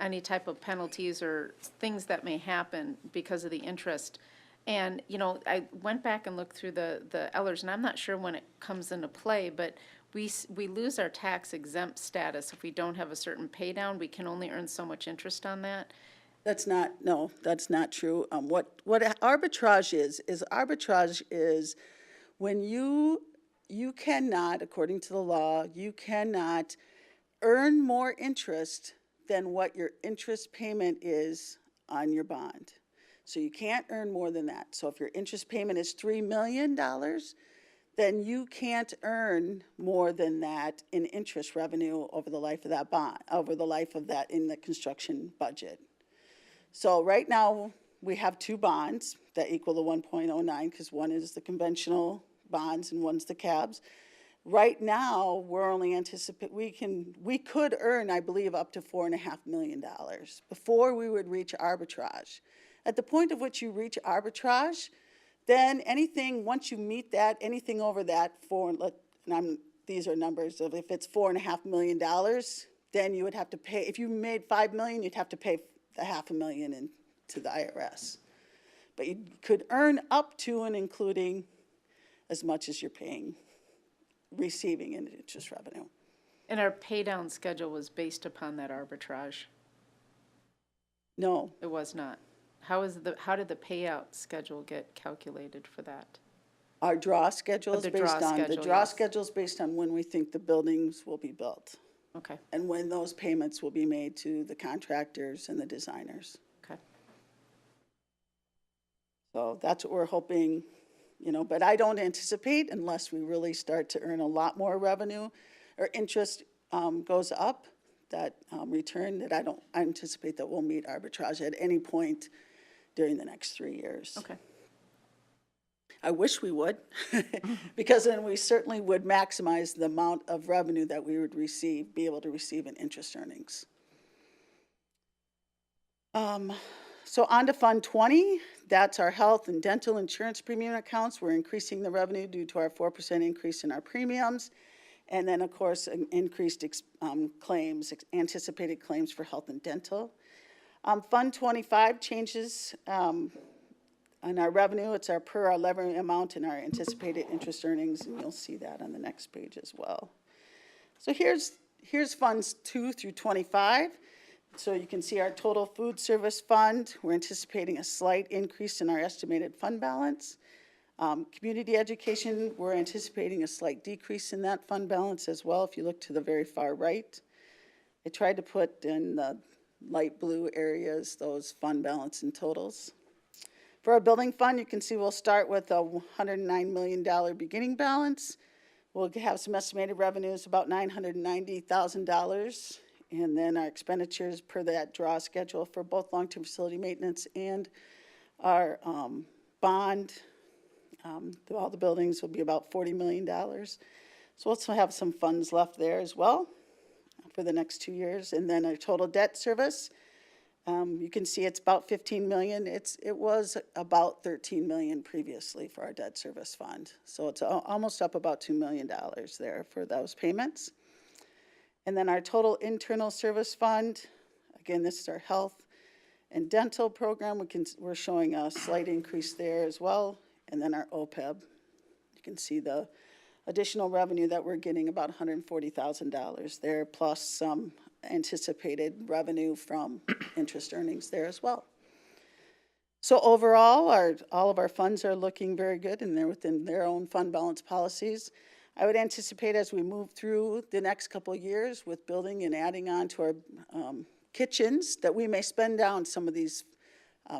any type of penalties or things that may happen because of the interest. And, you know, I went back and looked through the Ellers, and I'm not sure when it comes into play, but we lose our tax exempt status if we don't have a certain pay down. We can only earn so much interest on that. That's not true. What arbitrage is when you cannot, according to the law, you cannot earn more interest than what your interest payment is on your bond. So you can't earn more than that. So if your interest payment is $3 million, then you can't earn more than that in interest revenue over the life of that bond, over the life of that in the construction budget. So right now, we have two bonds that equal the 1.09 because one is the conventional bonds and one's the cabs. Right now, we're only we could earn, I believe, up to $4.5 million before we would reach arbitrage. At the point of which you reach arbitrage, then anything, once you meet that, anything over that, these are numbers of if it's $4.5 million, then you would have to pay, if you made $5 million, you'd have to pay the $500,000 to the IRS. But you could earn up to and including as much as you're receiving in interest revenue. And our pay down schedule was based upon that arbitrage? No. It was not. How did the payout schedule get calculated for that? Our draw schedule is The based draw on, the schedule, draw yes. schedule is based on when we think the buildings will be built. Okay. And when those payments will be made to the contractors and the designers. Okay. So that's what we're hoping, you know, but I don't anticipate unless we really start to earn a lot more revenue or interest goes up, that return, that I anticipate that we'll meet arbitrage at any point during the next 3 years. Okay. I wish we would, because then we certainly would maximize the amount of revenue that we would be able to receive in interest earnings. So on to Fund 20, that's our health and dental insurance premium accounts. We're increasing the revenue due to our 4% increase in our premiums. And then, of course, increased claims, anticipated claims for health and dental. Fund 25 changes on our revenue. It's our per our levy amount and our anticipated interest earnings, and you'll see that on the next page as well. So here's Funds 2 through 25. So you can see our total food service fund. We're anticipating a slight increase in our estimated fund balance. Community education, we're anticipating a slight decrease in that fund balance as well, if you look to the very far right. I tried to put in the light blue areas those fund balance and totals. For our building fund, you can see we'll start with a $109 million beginning balance. We'll have some estimated revenues, about $990,000. And then our expenditures per that draw schedule for both long-term facility maintenance and our bond. All the buildings will be about $40 million. So we'll also have some funds left there as well for the next 2 years. And then our total debt service, you can see it's about 15 million. It was about 13 million previously for our debt service fund. So it's almost up about $2 million there for those payments. And then our total internal service fund, again, this is our health and dental program. We're showing a slight increase there as well. And then our OPEB, you can see the additional revenue that we're getting, about $140,000 there, plus some anticipated revenue from interest earnings there as well. So overall, all of our funds are looking very good, and they're within their own fund balance policies. I would anticipate as we move through the next couple of years with building and adding on to our kitchens, that we may spend down some of these,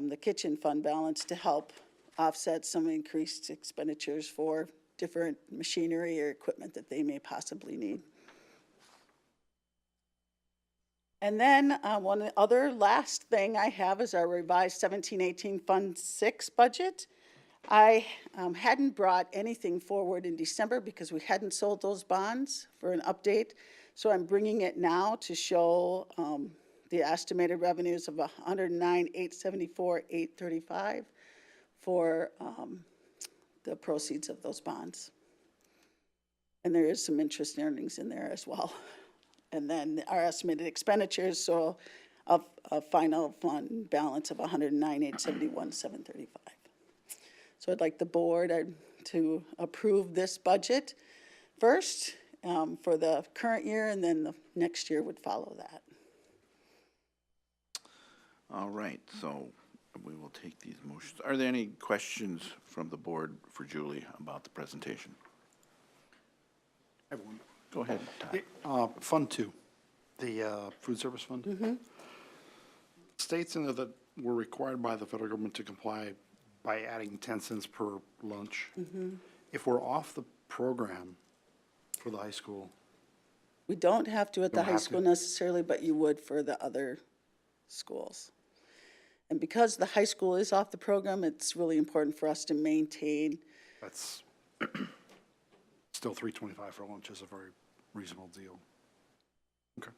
the kitchen fund balance to help offset some increased expenditures for different machinery or equipment that they may possibly need. And then one other last thing I have is our revised 17-18 Fund 6 budget. I hadn't brought anything forward in December because we hadn't sold those bonds for an update. So I'm bringing it now to show the estimated revenues of $109,874,835 for the proceeds of those bonds. And there is some interest earnings in there as well. And then our estimated expenditures, so a final fund balance of $109,871,735. So I'd like the board to approve this budget first for the current year, and then the next year would follow that. All right, so we will take these motions. Are there any questions from the board for Julie about the presentation? Everyone. Go ahead, Todd. Fund 2, the food service fund. States in there that we're required by the federal government to comply by adding 10 cents per lunch. If we're off the program for the high school. We don't have to at the Don't high have school to. necessarily, but you would for the other schools. And because the high school is off the program, it's really important for us to maintain. That's still $3.25 for lunch is a very reasonable deal. Okay.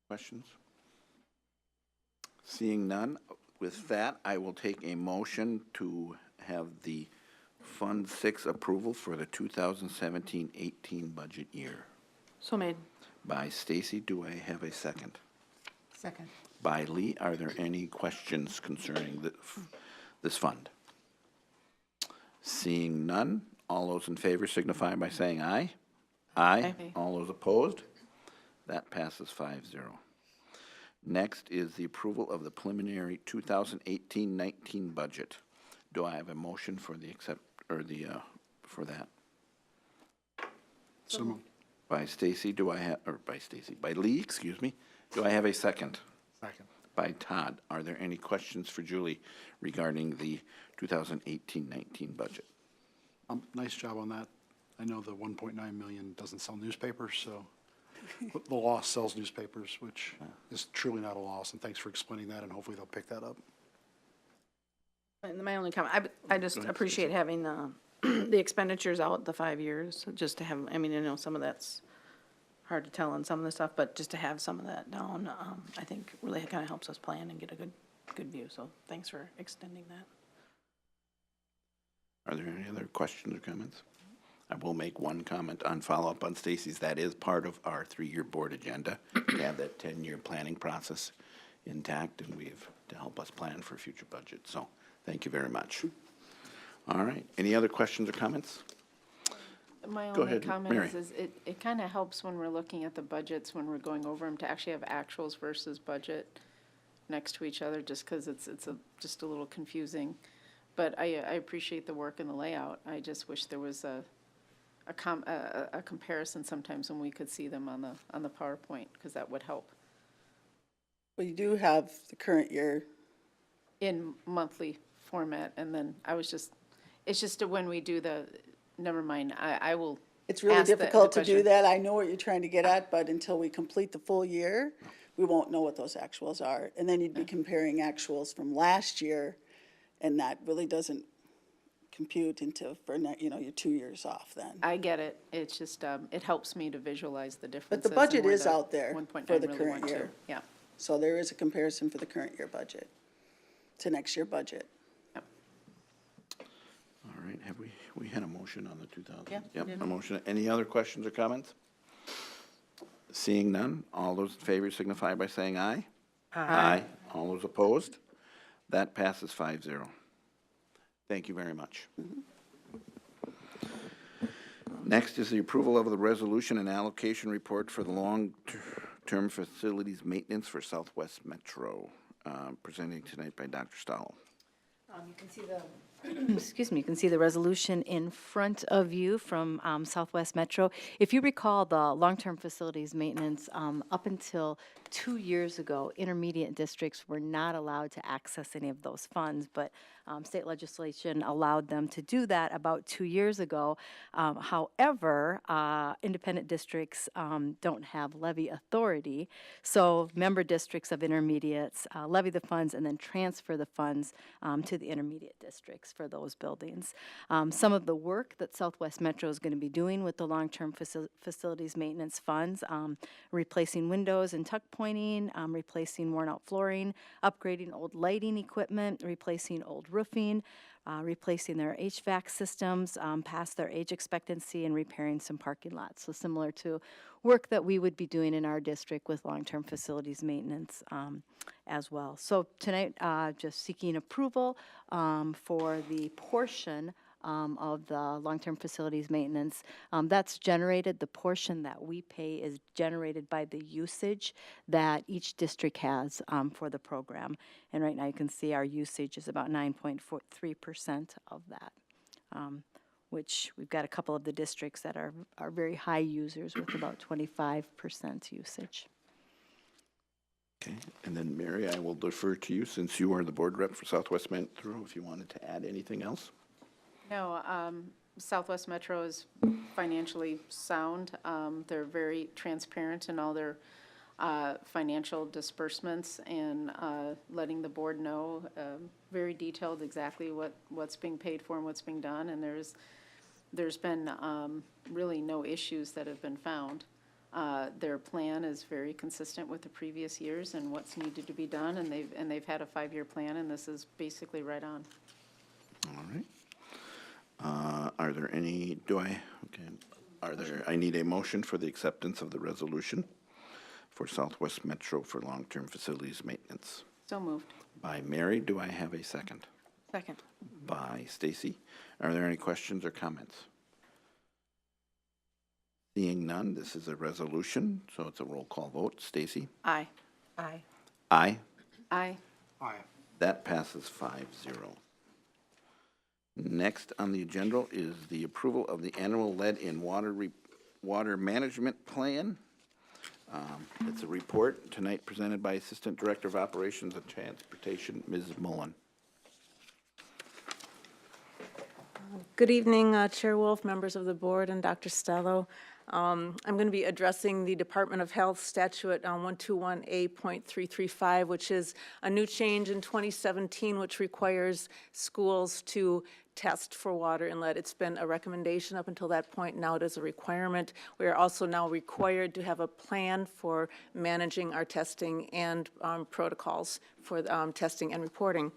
Questions? Seeing none, with that, I will take a motion to have the Fund 6 approval for the 2017-18 budget year. So made. By Stacy, do I have a second? Second. By Lee, are there any questions concerning this fund? Seeing none, all those in favor signify by saying aye. Aye. Aye. All those opposed? That passes 5-0. Next is the approval of the preliminary 2018-19 budget. Do I have a motion for the for that? So moved. By Stacy, by Lee, excuse me. Do I have a second? Second. By Todd. Are there any questions for Julie regarding the 2018-19 budget? Nice job on that. I know the 1.9 million doesn't sell newspapers, so the loss sells newspapers, which is truly not a loss, and thanks for explaining that, and hopefully they'll pick that up. And my only comment, I just appreciate having the expenditures out the 5 years, just to have, I mean, I know some of that's hard to tell on some of the stuff, but just to have some of that down, I think really kind of helps us plan and get a good view, so thanks for extending that. Are there any other questions or comments? I will make one comment on follow-up on Stacy's. That is part of our 3-year board agenda, to have that 10-year planning process intact, and to help us plan for future budgets. So thank you very much. All right. Any other questions or comments? My Go only ahead, comment Mary. is it kind of helps when we're looking at the budgets, when we're going over them, to actually have actuals versus budget next to each other, just because it's just a little confusing. But I appreciate the work and the layout. I just wish there was a comparison sometimes when we could see them on the PowerPoint, because that would help. Well, you do have the current year. In monthly format, and then it's just when we do never mind, I will. It's really ask the difficult to do question. that. I know what you're trying to get at, but until we complete the full year, we won't know what those actuals are. And then you'd be comparing actuals from last year, and that really doesn't compute into, you're 2 years off then. I get it. It's just, it helps me to visualize the But differences. the budget and where is the out there 1.9 for the really current went to. year. Yeah. So there is a comparison for the current year budget to next year budget. All right, have we had a motion on the 2,000? Yeah, we Yep, did. a motion. Any other questions or comments? Seeing none, all those in favor signify by saying aye. Aye. All those opposed? That passes 5-0. Thank you very much. Next is the approval of the resolution and allocation report for the long-term facilities maintenance for Southwest Metro, presenting tonight by Dr. Stahl. You can see the, excuse me, you can see the resolution in front of you from Southwest Metro. If you recall, the long-term facilities maintenance, up until 2 years ago, intermediate districts were not allowed to access any of those funds, but state legislation allowed them to do that about 2 years ago. However, independent districts don't have levy authority, so member districts of intermediates levy the funds and then transfer the funds to the intermediate districts for those buildings. Some of the work that Southwest Metro is going to be doing with the long-term facilities maintenance funds, replacing windows and tuck pointing, replacing worn-out flooring, upgrading old lighting equipment, replacing old roofing, replacing their HVAC systems past their age expectancy, and repairing some parking lots. So similar to work that we would be doing in our district with long-term facilities maintenance as well. So tonight, just seeking approval for the portion of the long-term facilities maintenance. That's generated, the portion that we pay is generated by the usage that each district has for the program. And right now you can see our usage is about 9.43% of that, which we've got a couple of the districts that are very high users with about 25% usage. Okay, and then Mary, I will defer to you since you are the board rep for Southwest Metro, if you wanted to add anything else. No, Southwest Metro is financially sound. They're very transparent in all their financial disbursements and letting the board know, very detailed exactly what's being paid for and what's being done. And there's been really no issues that have been found. Their plan is very consistent with the previous years and what's needed to be done, and they've had a 5-year plan, and this is basically right on. All right. Are there any, I need a motion for the acceptance of the resolution for Southwest Metro for long-term facilities maintenance. So moved. By Mary, do I have a second? Second. By Stacy. Are there any questions or comments? Seeing none, this is a resolution, so it's a roll call vote. Stacy? Aye. Aye. Aye. Aye. Aye. That passes 5-0. Next on the agenda is the approval of the annual lead in water management plan. It's a report tonight presented by Assistant Director of Operations and Transportation, Ms. Mullen. Good evening, Chair Wolf, members of the board, and Dr. Stello. I'm going to be addressing the Department of Health Statute 121A.335, which is a new change in 2017, which requires schools to test for water and lead. It's been a recommendation up until that point. Now it is a requirement. We are also now required to have a plan for managing our testing and protocols for testing and reporting.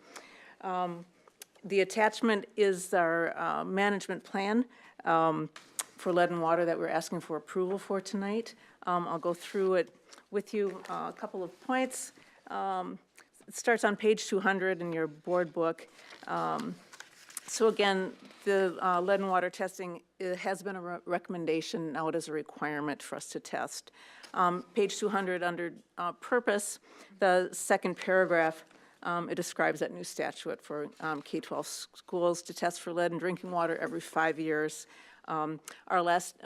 The attachment is our management plan for lead and water that we're asking for approval for tonight. I'll go through it with you, a couple of points. It starts on page 200 in your board book. So again, the lead and water testing, it has been a recommendation. Now it is a requirement for us to test. Page 200 under purpose, the second paragraph, it describes that new statute for K-12 schools to test for lead in drinking water every 5 years. Our last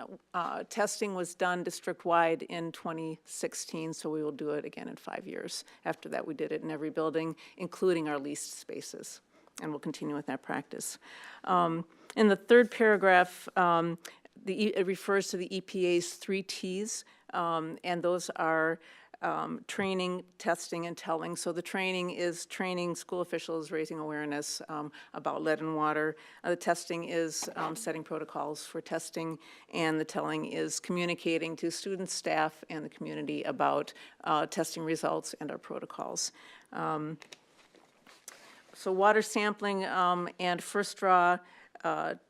testing was done district-wide in 2016, so we will do it again in 5 years. After that, we did it in every building, including our leased spaces, and we'll continue with that practice. In the third paragraph, it refers to the EPA's 3 Ts, and those are training, testing, and telling. So the training is training school officials, raising awareness about lead and water. The testing is setting protocols for testing, and the telling is communicating to students, staff, and the community about testing results and our protocols. So water sampling and first draw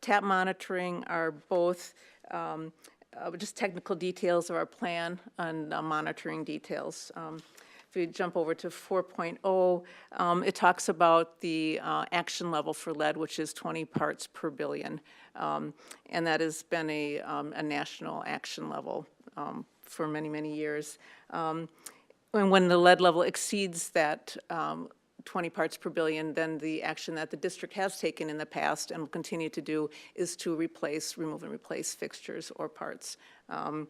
tap monitoring are both just technical details of our plan and monitoring details. If we jump over to 4.0, it talks about the action level for lead, which is 20 parts per billion. And that has been a national action level for many, many years. And when the lead level exceeds that 20 parts per billion, then the action that the district has taken in the past and will continue to do is to remove and replace fixtures or parts. At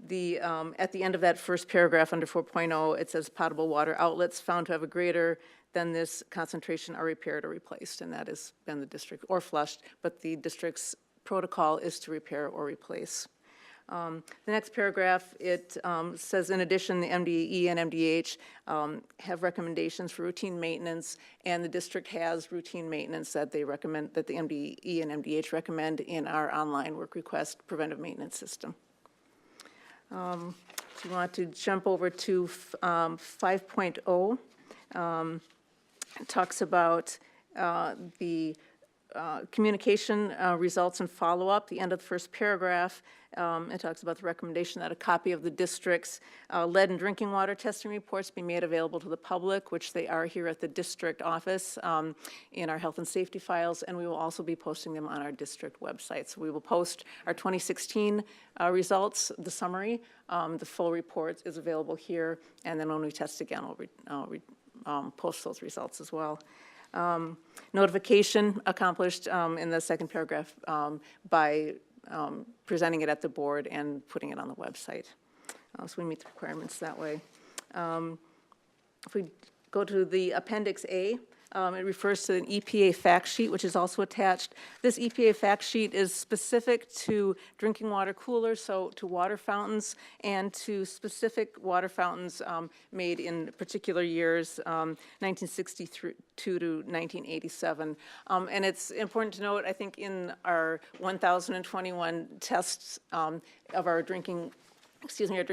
the end of that first paragraph under 4.0, it says potable water outlets found to have a greater than this concentration are repaired or replaced, and that has been the district, or flushed, but the district's protocol is to repair or replace. The next paragraph, it says, in addition, the MDE and MDH have recommendations for routine maintenance, and the district has routine maintenance that they recommend, that the MDE and MDH recommend in our online work request preventive maintenance system. If you want to jump over to 5.0, it talks about the communication results and follow-up. The end of the first paragraph, it talks about the recommendation that a copy of the district's lead and drinking water testing reports be made available to the public, which they are here at the district office in our health and safety files, and we will also be posting them on our district website. So we will post our 2016 results, the summary. The full report is available here, and then when we test again, we'll post those results as well. Notification accomplished in the second paragraph by presenting it at the board and putting it on the website. So we meet the requirements that way. If we go to the Appendix A, it refers to an EPA fact sheet, which is also attached. This EPA fact sheet is specific to drinking water coolers, so to water fountains, and to specific water fountains made in particular years, 1962 to 1987. And it's important to note, I think, in our 1,021 tests of our drinking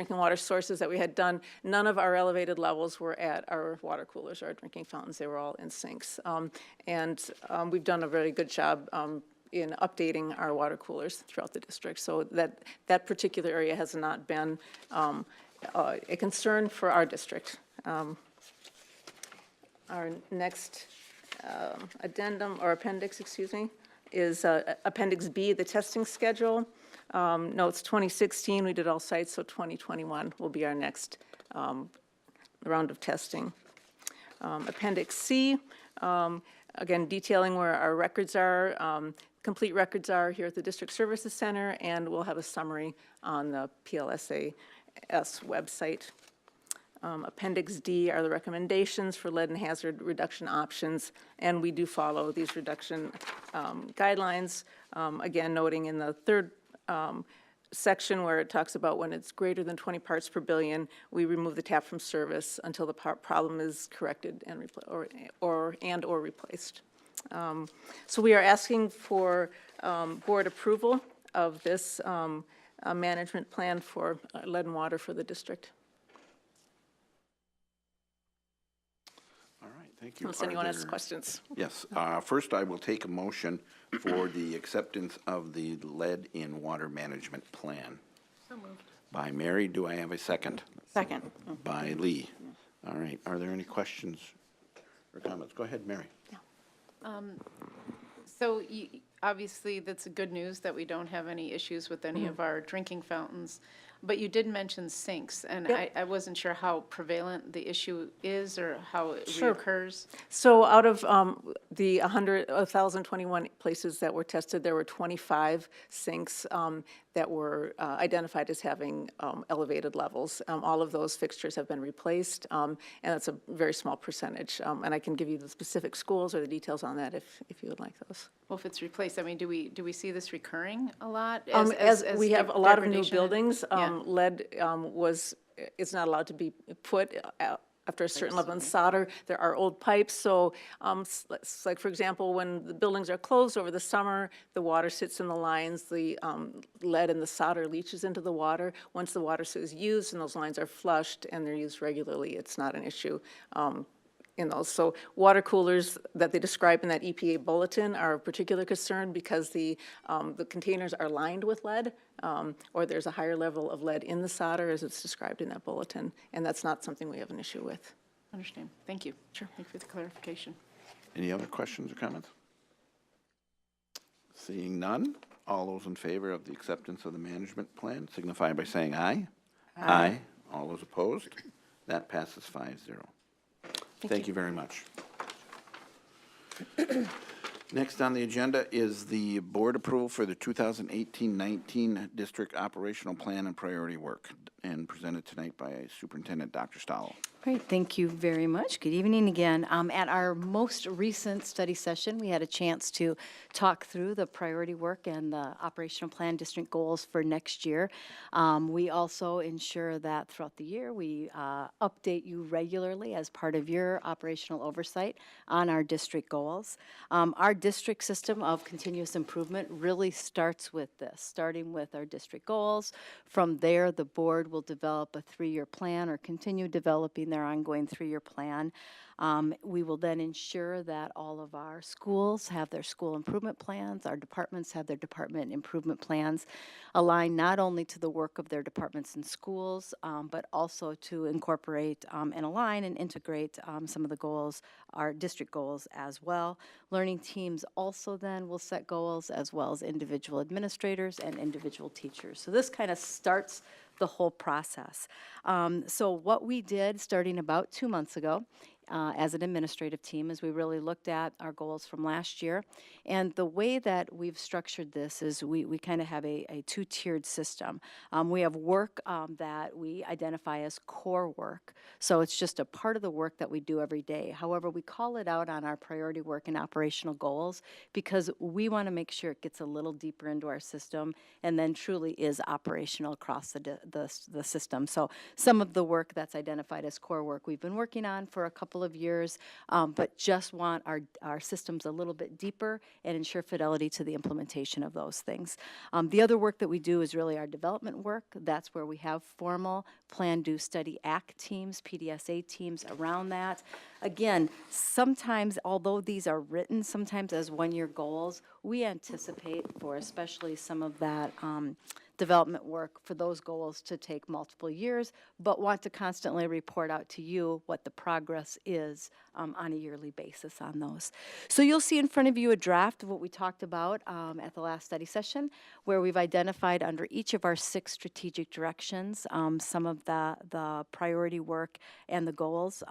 water sources that we had done, none of our elevated levels were at our water coolers or our drinking fountains. They were all in sinks. We've done a very good job in updating our water coolers throughout the district. So that particular area has not been a concern for our district. Our next addendum, or appendix, is Appendix B, the testing schedule. Notes 2016, we did all sites, so 2021 will be our next round of testing. Appendix C, again, detailing where our records are, complete records are here at the District Services Center, and we'll have a summary on the PLSAS website. Appendix D are the recommendations for lead and hazard reduction options, and we do follow these reduction guidelines. Again, noting in the third section where it talks about when it's greater than 20 parts per billion, we remove the tap from service until the problem is corrected and or replaced. So we are asking for board approval of this management plan for lead and water for the district. All right, thank you. Unless anyone has questions. Yes. First, I will take a motion for the acceptance of the lead in water management plan. So moved. By Mary. Do I have a second? Second. By Lee. All right. Are there any questions or comments? Go ahead, Mary. So obviously, that's good news that we don't have any issues with any of our drinking fountains. But you did mention sinks, and I wasn't sure how prevalent the issue is or how it reoccurs. So out of the 1,021 places that were tested, there were 25 sinks that were identified as having elevated levels. All of those fixtures have been replaced, and that's a very small percentage. And I can give you the specific schools or the details on that if you would like those. Well, if it's replaced, I mean, do we see this recurring a lot? As we have a lot of new degradation? buildings, lead was it's not allowed to be put after a certain level of solder. There are old pipes, so like, for example, when the buildings are closed over the summer, the water sits in the lines, the lead and the solder leaches into the water. Once the water is used and those lines are flushed and they're used regularly, it's not an issue in those. So water coolers that they describe in that EPA bulletin are of particular concern because the containers are lined with lead, or there's a higher level of lead in the solder as it's described in that bulletin, and that's not something we have an issue with. Understand. Thank you. Sure. Thank you for the clarification. Any other questions or comments? Seeing none, all those in favor of the acceptance of the management plan signify by saying aye. Aye. All those opposed? That passes 5-0. Thank you very much. Next on the agenda is the board approval for the 2018-19 district operational plan and priority work, and presented tonight by Superintendent Dr. Stalo. Great, thank you very much. Good evening again. At our most recent study session, we had a chance to talk through the priority work and the operational plan district goals for next year. We also ensure that throughout the year, we update you regularly as part of your operational oversight on our district goals. Our district system of continuous improvement really starts with this, starting with our district goals. From there, the board will develop a 3-year plan or continue developing their ongoing 3-year plan. We will then ensure that all of our schools have their school improvement plans, our departments have their department improvement plans, aligned not only to the work of their departments and schools, but also to incorporate and align and integrate some of the goals, our district goals as well. Learning teams also then will set goals, as well as individual administrators and individual teachers. So this kind of starts the whole process. So what we did starting about 2 months ago as an administrative team is we really looked at our goals from last year. And the way that we've structured this is we kind of have a 2-tiered system. We have work that we identify as core work. So it's just a part of the work that we do every day. However, we call it out on our priority work and operational goals because we want to make sure it gets a little deeper into our system and then truly is operational across the system. So some of the work that's identified as core work we've been working on for a couple of years, but just want our systems a little bit deeper and ensure fidelity to the implementation of those things. The other work that we do is really our development work. That's where we have formal plan, do, study, act teams, PDSA teams around that. Again, sometimes, although these are written sometimes as 1-year goals, we anticipate for especially some of that development work for those goals to take multiple years, but want to constantly report out to you what the progress is on a yearly basis on those. So you'll see in front of you a draft of what we talked about at the last study session, where we've identified under each of our 6 strategic directions some of the priority work and the goals.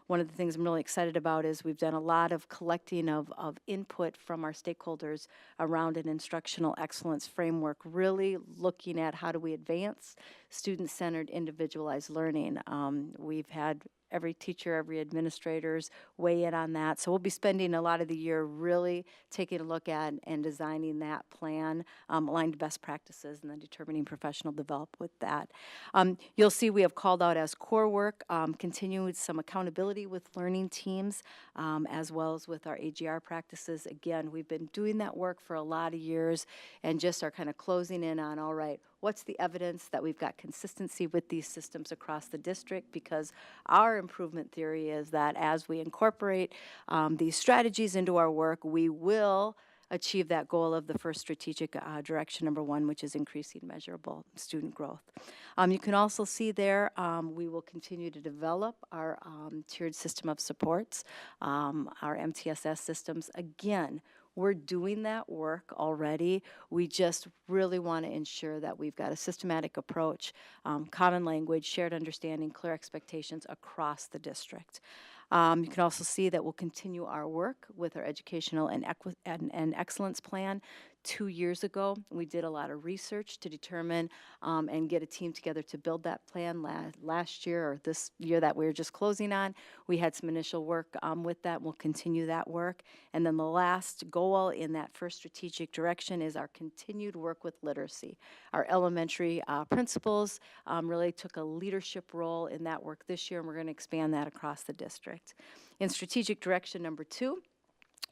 One of the things I'm really excited about is we've done a lot of collecting of input from our stakeholders around an instructional excellence framework, really looking at how do we advance student-centered individualized learning. We've had every teacher, every administrators weigh in on that. So we'll be spending a lot of the year really taking a look at and designing that plan, aligned to best practices, and then determining professional development with that. You'll see we have called out as core work, continuing with some accountability with learning teams, as well as with our AGR practices. Again, we've been doing that work for a lot of years and just are kind of closing in on, all right, what's the evidence that we've got consistency with these systems across the district? Because our improvement theory is that as we incorporate these strategies into our work, we will achieve that goal of the first strategic direction, number 1, which is increasing measurable student growth. You can also see there, we will continue to develop our tiered system of supports, our MTSS systems. Again, we're doing that work already. We just really want to ensure that we've got a systematic approach, common language, shared understanding, clear expectations across the district. You can also see that we'll continue our work with our educational and excellence plan 2 years ago. We did a lot of research to determine and get a team together to build that plan last year or this year that we were just closing on. We had some initial work with that. We'll continue that work. And then the last goal in that first strategic direction is our continued work with literacy. Our elementary principals really took a leadership role in that work this year, and we're going to expand that across the district. In strategic direction number 2,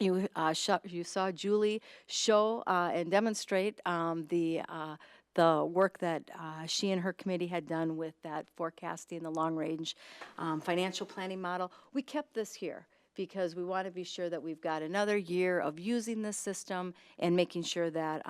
you saw Julie show and demonstrate the work that she and her committee had done with that forecasting, the long-range financial planning model. We kept this here because we want to be sure that we've got another year of using this system and making sure that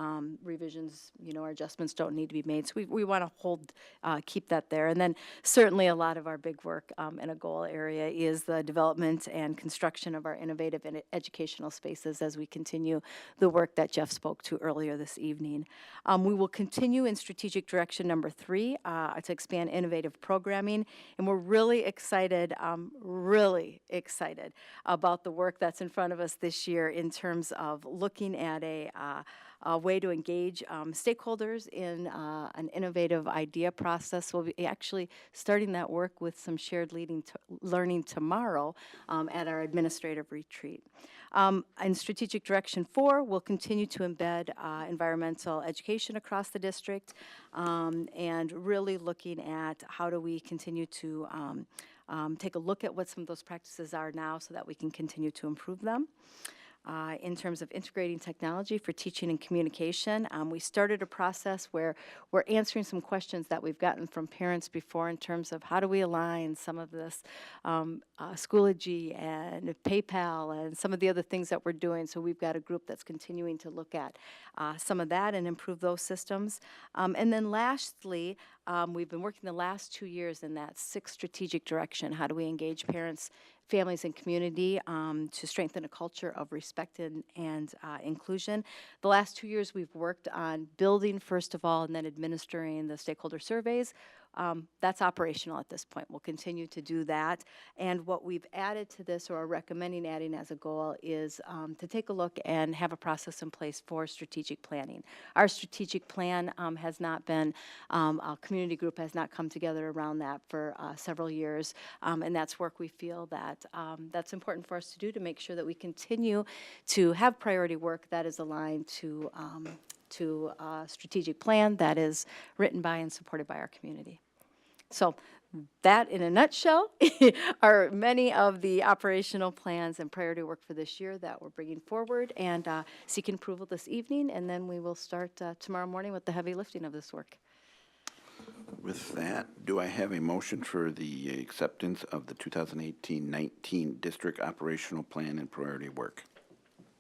revisions, or adjustments don't need to be made. So we want to keep that there. And then certainly a lot of our big work in a goal area is the development and construction of our innovative and educational spaces as we continue the work that Jeff spoke to earlier this evening. We will continue in strategic direction number 3 to expand innovative programming. And we're really excited about the work that's in front of us this year in terms of looking at a way to engage stakeholders in an innovative idea process. We'll be actually starting that work with some shared learning tomorrow at our administrative retreat. In strategic direction 4, we'll continue to embed environmental education across the district and really looking at how do we continue to take a look at what some of those practices are now so that we can continue to improve them. In terms of integrating technology for teaching and communication, we started a process where we're answering some questions that we've gotten from parents before in terms of how do we align some of this Schoology and PayPal and some of the other things that we're doing. So we've got a group that's continuing to look at some of that and improve those systems. And then lastly, we've been working the last 2 years in that 6th strategic direction. How do we engage parents, families, and community to strengthen a culture of respect and inclusion? The last 2 years we've worked on building, first of all, and then administering the stakeholder surveys. That's operational at this point. We'll continue to do that. And what we've added to this, or are recommending adding as a goal, is to take a look and have a process in place for strategic planning. Our strategic plan has not been, a community group has not come together around that for several years. And that's work we feel that that's important for us to do to make sure that we continue to have priority work that is aligned to a strategic plan that is written by and supported by our community. So that, in a nutshell, are many of the operational plans and priority work for this year that we're bringing forward and seeking approval this evening, and then we will start tomorrow morning with the heavy lifting of this work. With that, do I have a motion for the acceptance of the 2018-19 District Operational Plan and Priority Work?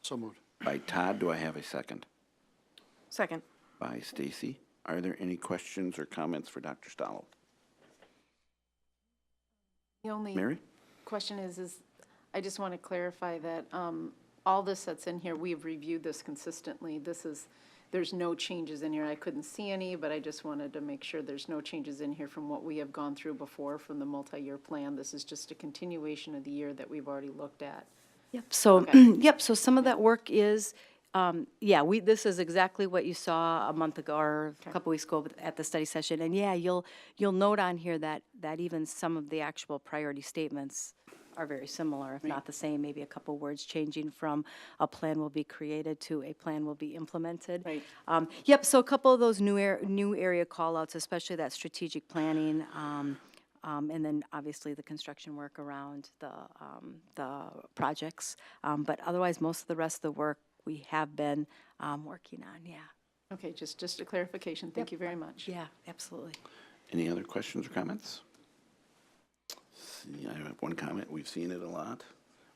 So moved. By Todd, do I have a second? Second. By Stacy. Are there any questions or comments for Dr. Stalo? The only Mary? question is I just want to clarify that all this that's in here, we've reviewed this consistently. There's no changes in here. I couldn't see any, but I just wanted to make sure there's no changes in here from what we have gone through before from the multi-year plan. This is just a continuation of the year that we've already looked at. Yep. So, Okay. so some of that work is, this is exactly what you saw a month ago or a couple weeks ago at the study session. And you'll note on here that even some of the actual priority statements are very similar, if not the same, maybe a couple words changing from a plan will be created to a plan will be implemented. Right. So a couple of those new area call-outs, especially that strategic planning, and then obviously the construction work around the projects. But otherwise, most of the rest of the work we have been working on, Okay, just a clarification. Thank you very much. Yeah, absolutely. Any other questions or comments? See, I have one comment. We've seen it a lot.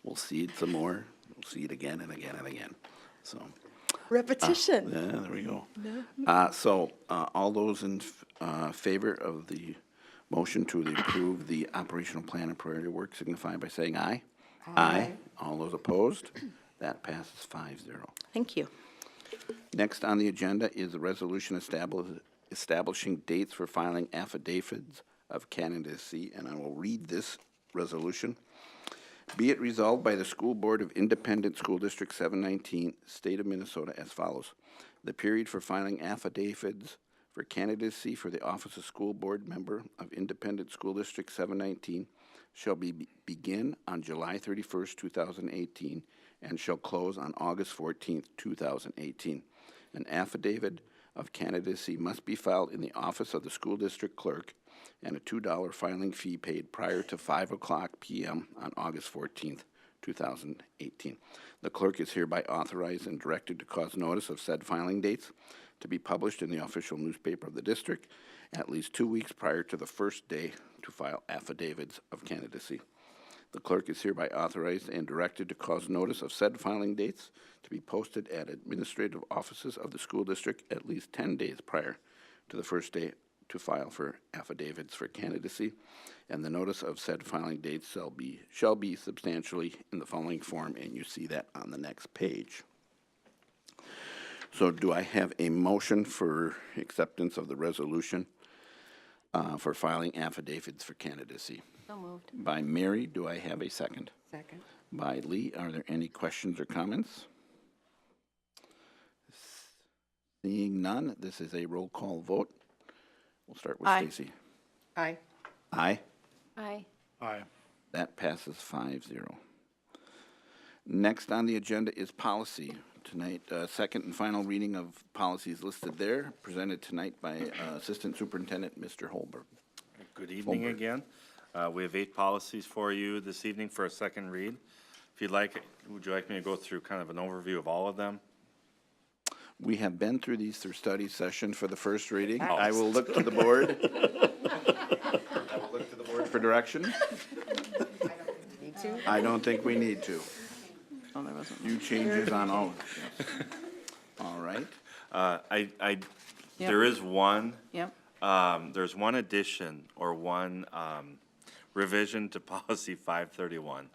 We'll see it some more. We'll see it again and again and again. So Repetition. yeah, there we go. So all those in favor of the motion to approve the operational plan and priority work signify by saying aye. Aye. All those opposed? That passes 5-0. Thank you. Next on the agenda is a resolution establishing dates for filing affidavits of candidacy, and I will read this resolution. Be it resolved by the School Board of Independent School District 719, State of Minnesota as follows. The period for filing affidavits for candidacy for the office of School Board Member of Independent School District 719 shall begin on July 31st, 2018, and shall close on August 14th, 2018. An affidavit of candidacy must be filed in the office of the school district clerk, and a $2 filing fee paid prior to 5:00 p.m. on August 14th, 2018. The clerk is hereby authorized and directed to cause notice of said filing dates to be published in the official newspaper of the district at least 2 weeks prior to the first day to file affidavits of candidacy. The clerk is hereby authorized and directed to cause notice of said filing dates to be posted at administrative offices of the school district at least 10 days prior to the first day to file for affidavits for candidacy, and the notice of said filing dates shall be substantially in the following form, and you see that on the next page. So do I have a motion for acceptance of the resolution for filing affidavits for candidacy? So moved. By Mary, do I have a second? Second. By Lee, are there any questions or comments? Seeing none, this is a roll call vote. We'll start with Aye. Stacy. Aye. Aye. Aye. Aye. That passes 5-0. Next on the agenda is policy. Tonight, second and final reading of policies listed there, presented tonight by Assistant Superintendent Mr. Holberg. Good evening again. We have 8 policies for you this evening for a second read. If you'd like, would you like me to go through kind of an overview of all of them? We have been through these through study session for the first reading. I will look to the board. I will look to the board for direction. Need to? I don't think we need to. Oh, there wasn't. Few changes on all. Yes. All right. There is one. Yep. There's one addition or one revision to policy 531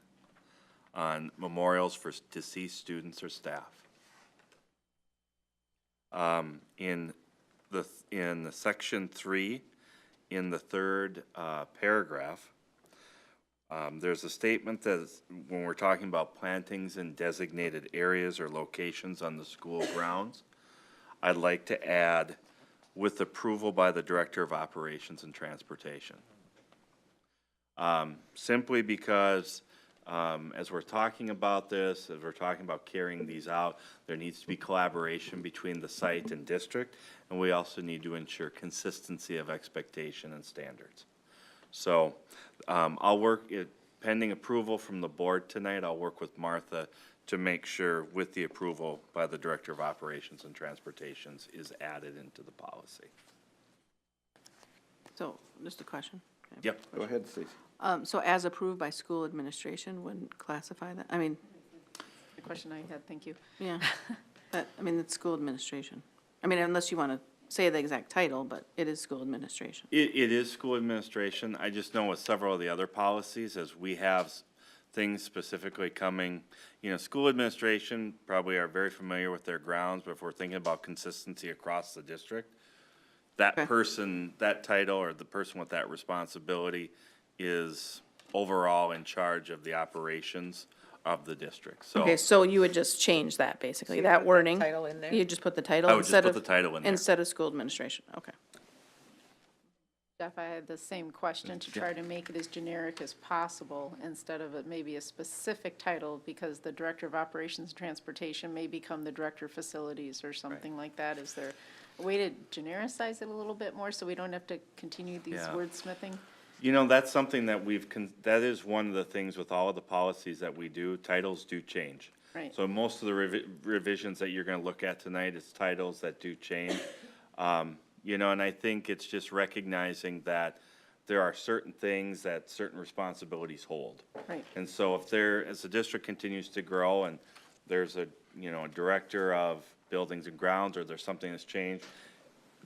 on memorials for deceased students or staff. In the section 3, in the third paragraph, there's a statement that when we're talking about plantings in designated areas or locations on the school grounds, I'd like to add with approval by the Director of Operations and Transportation. Simply because as we're talking about this, as we're talking about carrying these out, there needs to be collaboration between the site and district, and we also need to ensure consistency of expectation and standards. So I'll work, pending approval from the board tonight, I'll work with Martha to make sure with the approval by the Director of Operations and Transportations is added into the policy. So, just a question. Yep. Go ahead, Stacy. So as approved by school administration wouldn't classify that? I mean, The question I had, thank you. yeah, it's school administration. I mean, unless you want to say the exact title, but it is school administration. It is school administration. I just know with several of the other policies, as we have things specifically coming, school administration probably are very familiar with their grounds, but if we're thinking about consistency across the district, that person, that title, or the person with that responsibility is overall in charge of the operations of the district. So Okay, so you would just change that, basically, that wording? title in there? You just put the title I would just instead put of? the title in there. Instead of school administration, okay. Jeff, I had the same question to try to make it as generic as possible instead of maybe a specific title, because the Director of Operations and Transportation may become the Director of Facilities or something like that. Is there a way to genericize it a little bit more so we don't have to continue these Yeah. wordsmithing? That's something that that is one of the things with all of the policies that we do, titles do change. Right. So most of the revisions that you're gonna look at tonight is titles that do change. And I think it's just recognizing that there are certain things that certain responsibilities hold. Right. And so if as the district continues to grow and there's a director of buildings and grounds, or there's something that's changed,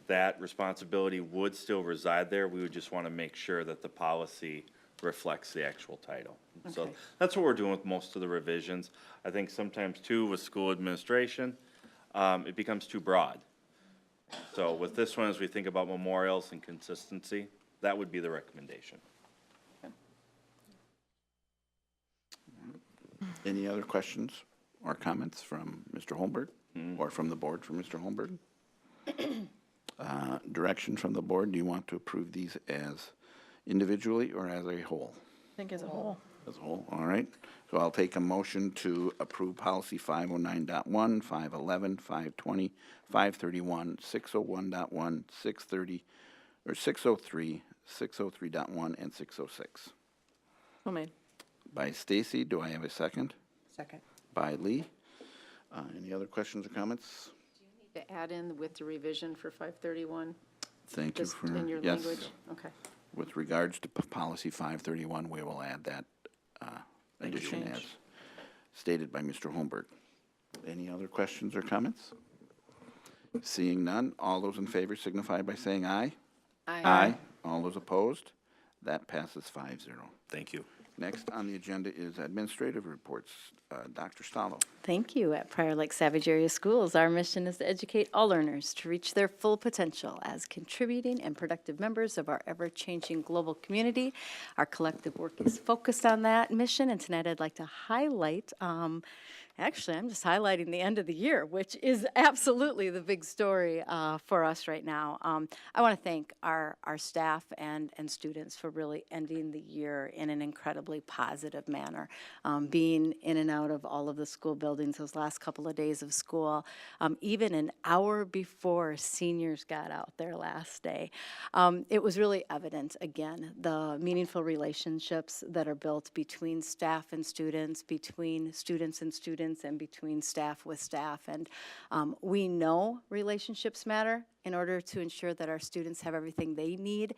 that responsibility would still reside there. We would just want to make sure that the policy reflects the actual title. So Okay. that's what we're doing with most of the revisions. I think sometimes too with school administration, it becomes too broad. So with this one, as we think about memorials and consistency, that would be the recommendation. Any other questions or comments from Mr. Holmberg or from the board for Mr. Holmberg? Direction from the board, do you want to approve these as individually or as a whole? I think as a whole. As a whole, all right. So I'll take a motion to approve policy 509.1, 511, 520, 531, 601.1, 630, or 603, 603.1, and 606. So made. By Stacy, do I have a second? Second. By Lee. Any other questions or comments? To add in with the revision for 531, Thank you just for, in your yes. language? Okay. With regards to policy 531, we will add that addition as change. stated by Mr. Holmberg. Any other questions or comments? Seeing none, all those in favor signify by saying aye. Aye. All those opposed? That passes 5-0. Thank you. Next on the agenda is administrative reports. Dr. Stallo. Thank you. At Prior Lake Savage Area Schools, our mission is to educate all learners to reach their full potential as contributing and productive members of our ever-changing global community. Our collective work is focused on that mission, and tonight I'd like to highlight, actually, I'm just highlighting the end of the year, which is absolutely the big story for us right now. I want to thank our staff and students for really ending the year in an incredibly positive manner. Being in and out of all of the school buildings those last couple of days of school, even an hour before seniors got out their last day. It was really evident, again, the meaningful relationships that are built between staff and students, between students and students, and between staff with staff. And we know relationships matter in order to ensure that our students have everything they need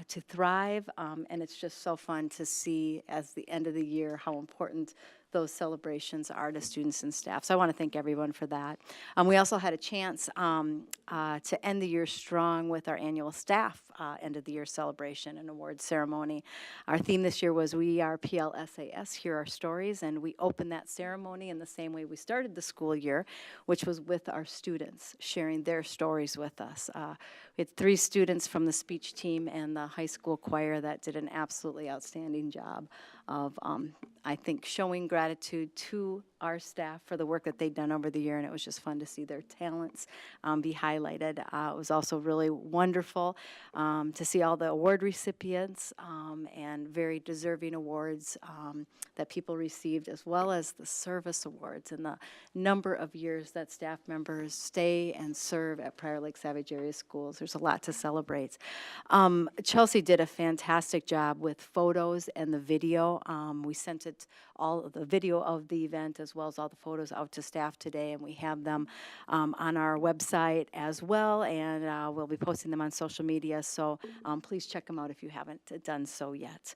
to thrive. And it's just so fun to see as the end of the year how important those celebrations are to students and staff. So I want to thank everyone for that. We also had a chance to end the year strong with our annual staff end of the year celebration and awards ceremony. Our theme this year was We Are PLSAS, Hear Our Stories, and we opened that ceremony in the same way we started the school year, which was with our students sharing their stories with us. We had 3 students from the speech team and the high school choir that did an absolutely outstanding job of, I think, showing gratitude to our staff for the work that they've done over the year, and it was just fun to see their talents be highlighted. It was also really wonderful to see all the award recipients and very deserving awards that people received, as well as the service awards and the number of years that staff members stay and serve at Prior Lake Savage Area Schools. There's a lot to celebrate. Chelsea did a fantastic job with photos and the video. We sent it, all of the video of the event as well as all the photos out to staff today, and we have them on our website as well, and we'll be posting them on social media, so please check them out if you haven't done so yet.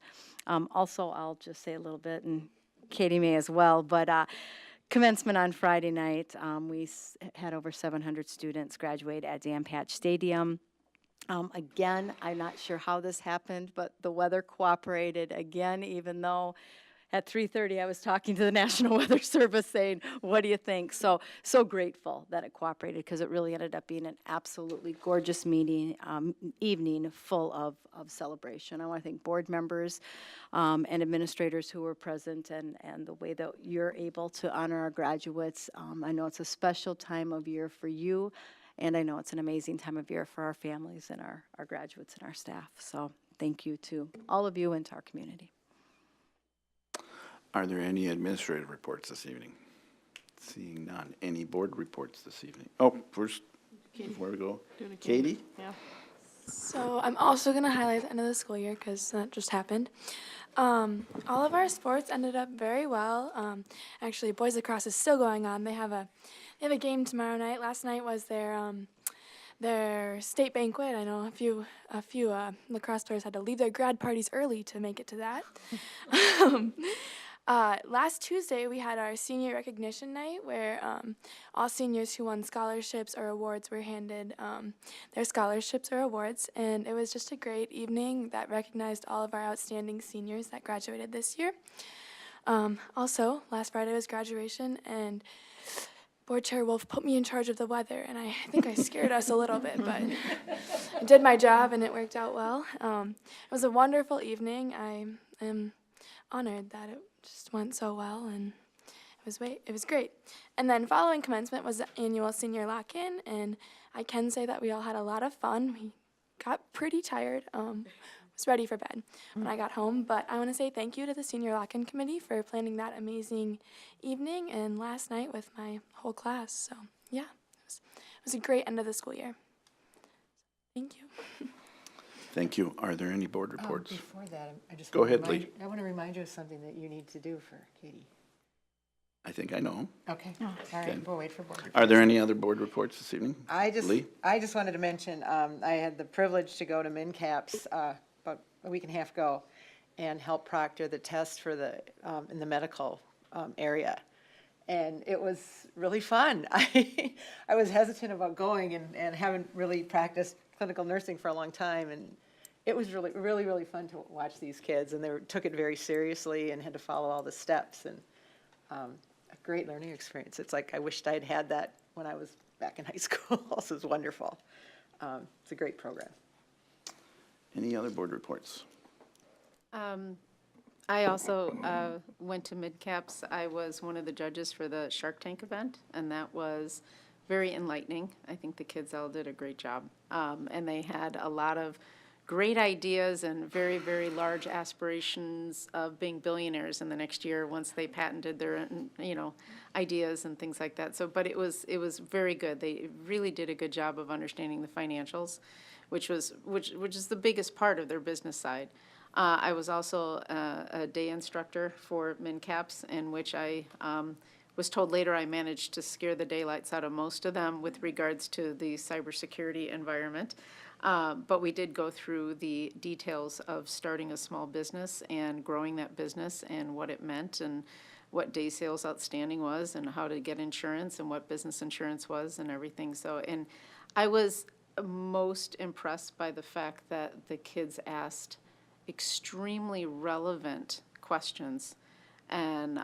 Also, I'll just say a little bit, and Katie may as well, but commencement on Friday night, we had over 700 students graduate at Dan Patch Stadium. Again, I'm not sure how this happened, but the weather cooperated again, even though at 3:30 I was talking to the National Weather Service saying, what do you think? So grateful that it cooperated, because it really ended up being an absolutely gorgeous evening full of celebration. I want to thank board members and administrators who were present, and the way that you're able to honor our graduates. I know it's a special time of year for you, and I know it's an amazing time of year for our families and our graduates and our staff. So thank you to all of you and to our community. Are there any administrative reports this evening? Seeing none. Any board reports this evening? Oh, first, before we go, Katie? Yeah. So I'm also going to highlight the end of the school year because that just happened. All of our sports ended up very well. Actually, boys lacrosse is still going on. They have a game tomorrow night. Last night was their state banquet. I know a few lacrosse players had to leave their grad parties early to make it to that. Last Tuesday, we had our senior recognition night where all seniors who won scholarships or awards were handed their scholarships or awards, and it was just a great evening that recognized all of our outstanding seniors that graduated this year. Also, last Friday was graduation, and Board Chair Wolf put me in charge of the weather, and I think I scared us a little bit, but I did my job, and it worked out well. It was a wonderful evening. I am honored that it just went so well, and it was great. And then following commencement was the annual senior lock-in, and I can say that we all had a lot of fun. We got pretty tired. Was ready for bed when I got home, but I want to say thank you to the senior lock-in committee for planning that amazing evening and last night with my whole class. So yeah, it was a great end of the school year. Thank you. Thank you. Are there any board reports? Before that, I just. Go wanna ahead, remind Lee. you- I want to remind you of something that you need to do for Katie. I think I know. Okay, all Okay. right, we'll wait for board. Are there any other board reports this evening? I just Lee? wanted to mention, I had the privilege to go to MinCaps about a week and a half ago and help proctor the test for the, in the medical area. And it was really fun. I was hesitant about going and haven't really practiced clinical nursing for a long time. And it was really, really, really fun to watch these kids. And took it very seriously and had to follow all the steps. And a great learning experience. It's like I wished I'd had that when I was back in high school. This is wonderful. It's a great program. Any other board reports? I also went to MidCaps. I was one of the judges for the Shark Tank event, and that was very enlightening. I think the kids all did a great job. And they had a lot of great ideas and very, very large aspirations of being billionaires in the next year once they patented their, ideas and things like that. So, but it was very good. They really did a good job of understanding the financials, which is the biggest part of their business side. I was also a day instructor for MinCaps, in which I was told later I managed to scare the daylights out of most of them with regards to the cybersecurity environment. But we did go through the details of starting a small business and growing that business and what it meant and what day sales outstanding was and how to get insurance and what business insurance was and everything. So, and I was most impressed by the fact that the kids asked extremely relevant questions. And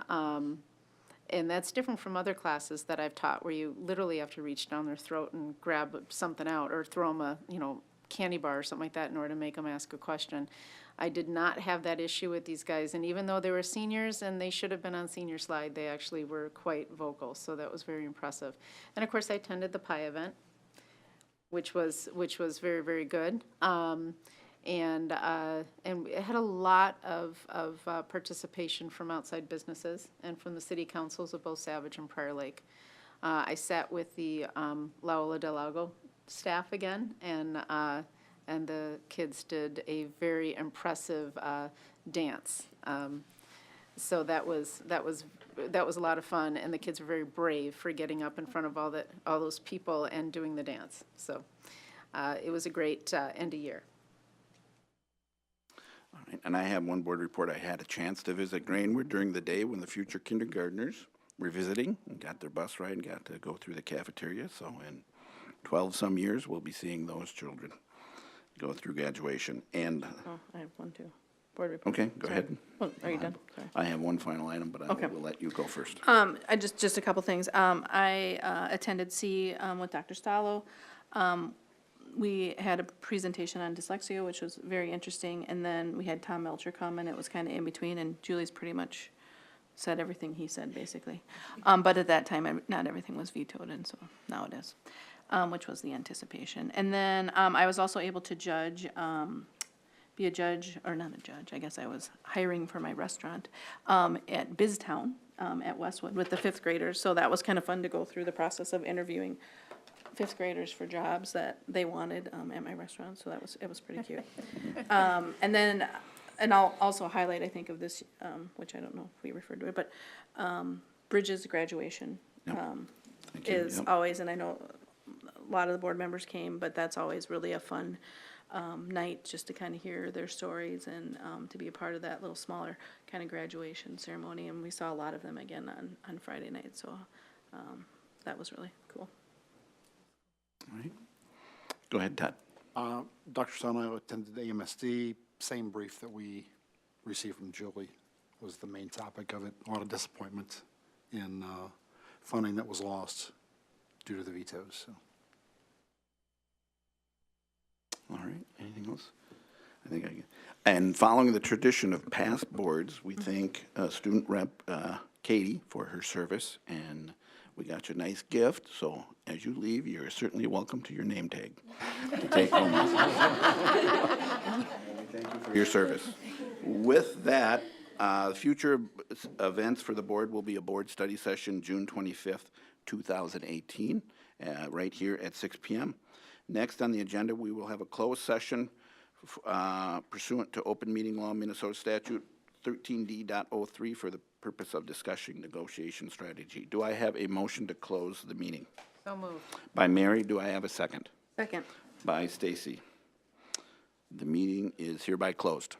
that's different from other classes that I've taught where you literally have to reach down their throat and grab something out or throw them a, candy bar or something like that in order to make them ask a question. I did not have that issue with these guys. And even though they were seniors and they should have been on senior slide, they actually were quite vocal. So that was very impressive. And of course, I attended the PI event, which was very, very good. And it had a lot of participation from outside businesses and from the city councils of both Savage and Prior Lake. I sat with the La Ola del Lago staff again, and the kids did a very impressive dance. So that was a lot of fun, and the kids were very brave for getting up in front of all those people and doing the dance. So it was a great end of year. All right, and I have one board report. I had a chance to visit Grainwood during the day when the future kindergartners were visiting and got their bus ride and got to go through the cafeteria. So in 12-some years, we'll be seeing those children go through graduation. And Oh, I have one too. Board report. okay, go ahead. Oh, are you done? Sorry. I have one final item, but I Okay. will let you go first. I just a couple things. I attended C with Dr. Stallo. We had a presentation on dyslexia, which was very interesting, and then we had Tom Melcher come, and it was kind of in between, and Julie's pretty much said everything he said, basically. But at that time, not everything was vetoed, and so now it is, which was the anticipation. And then I was also able to judge, be a judge, or not a judge, I guess I was hiring for my restaurant at BizTown at Westwood with the fifth graders. So that was kind of fun to go through the process of interviewing fifth graders for jobs that they wanted at my restaurant. So it was pretty cute. And I'll also highlight, I think, of this, which I don't know if we referred to it, but Bridges graduation Thank you. is Yep. always, and I know a lot of the board members came, but that's always really a fun night just to kind of hear their stories and to be a part of that little smaller kind of graduation ceremony. And we saw a lot of them again on Friday night, so that was really cool. All right. Go ahead, Todd. Dr. Sano attended AMSD. Same brief that we received from Julie was the main topic of it. A lot of disappointment in funding that was lost due to the vetoes. So. All right, anything else? I think I can. And following the tradition of past boards, we thank Student Rep Katie for her service, and we got you a nice gift, so as you leave, you're certainly welcome to your name tag to take home. Thank you for your service. With that, future events for the board will be a board study session, June 25th, 2018, right here at 6 p.m. Next on the agenda, we will have a closed session pursuant to Open Meeting Law, Minnesota Statute 13D.03 for the purpose of discussing negotiation strategy. Do I have a motion to close the meeting? So moved. By Mary, do I have a second? Second. By Stacy. The meeting is hereby closed.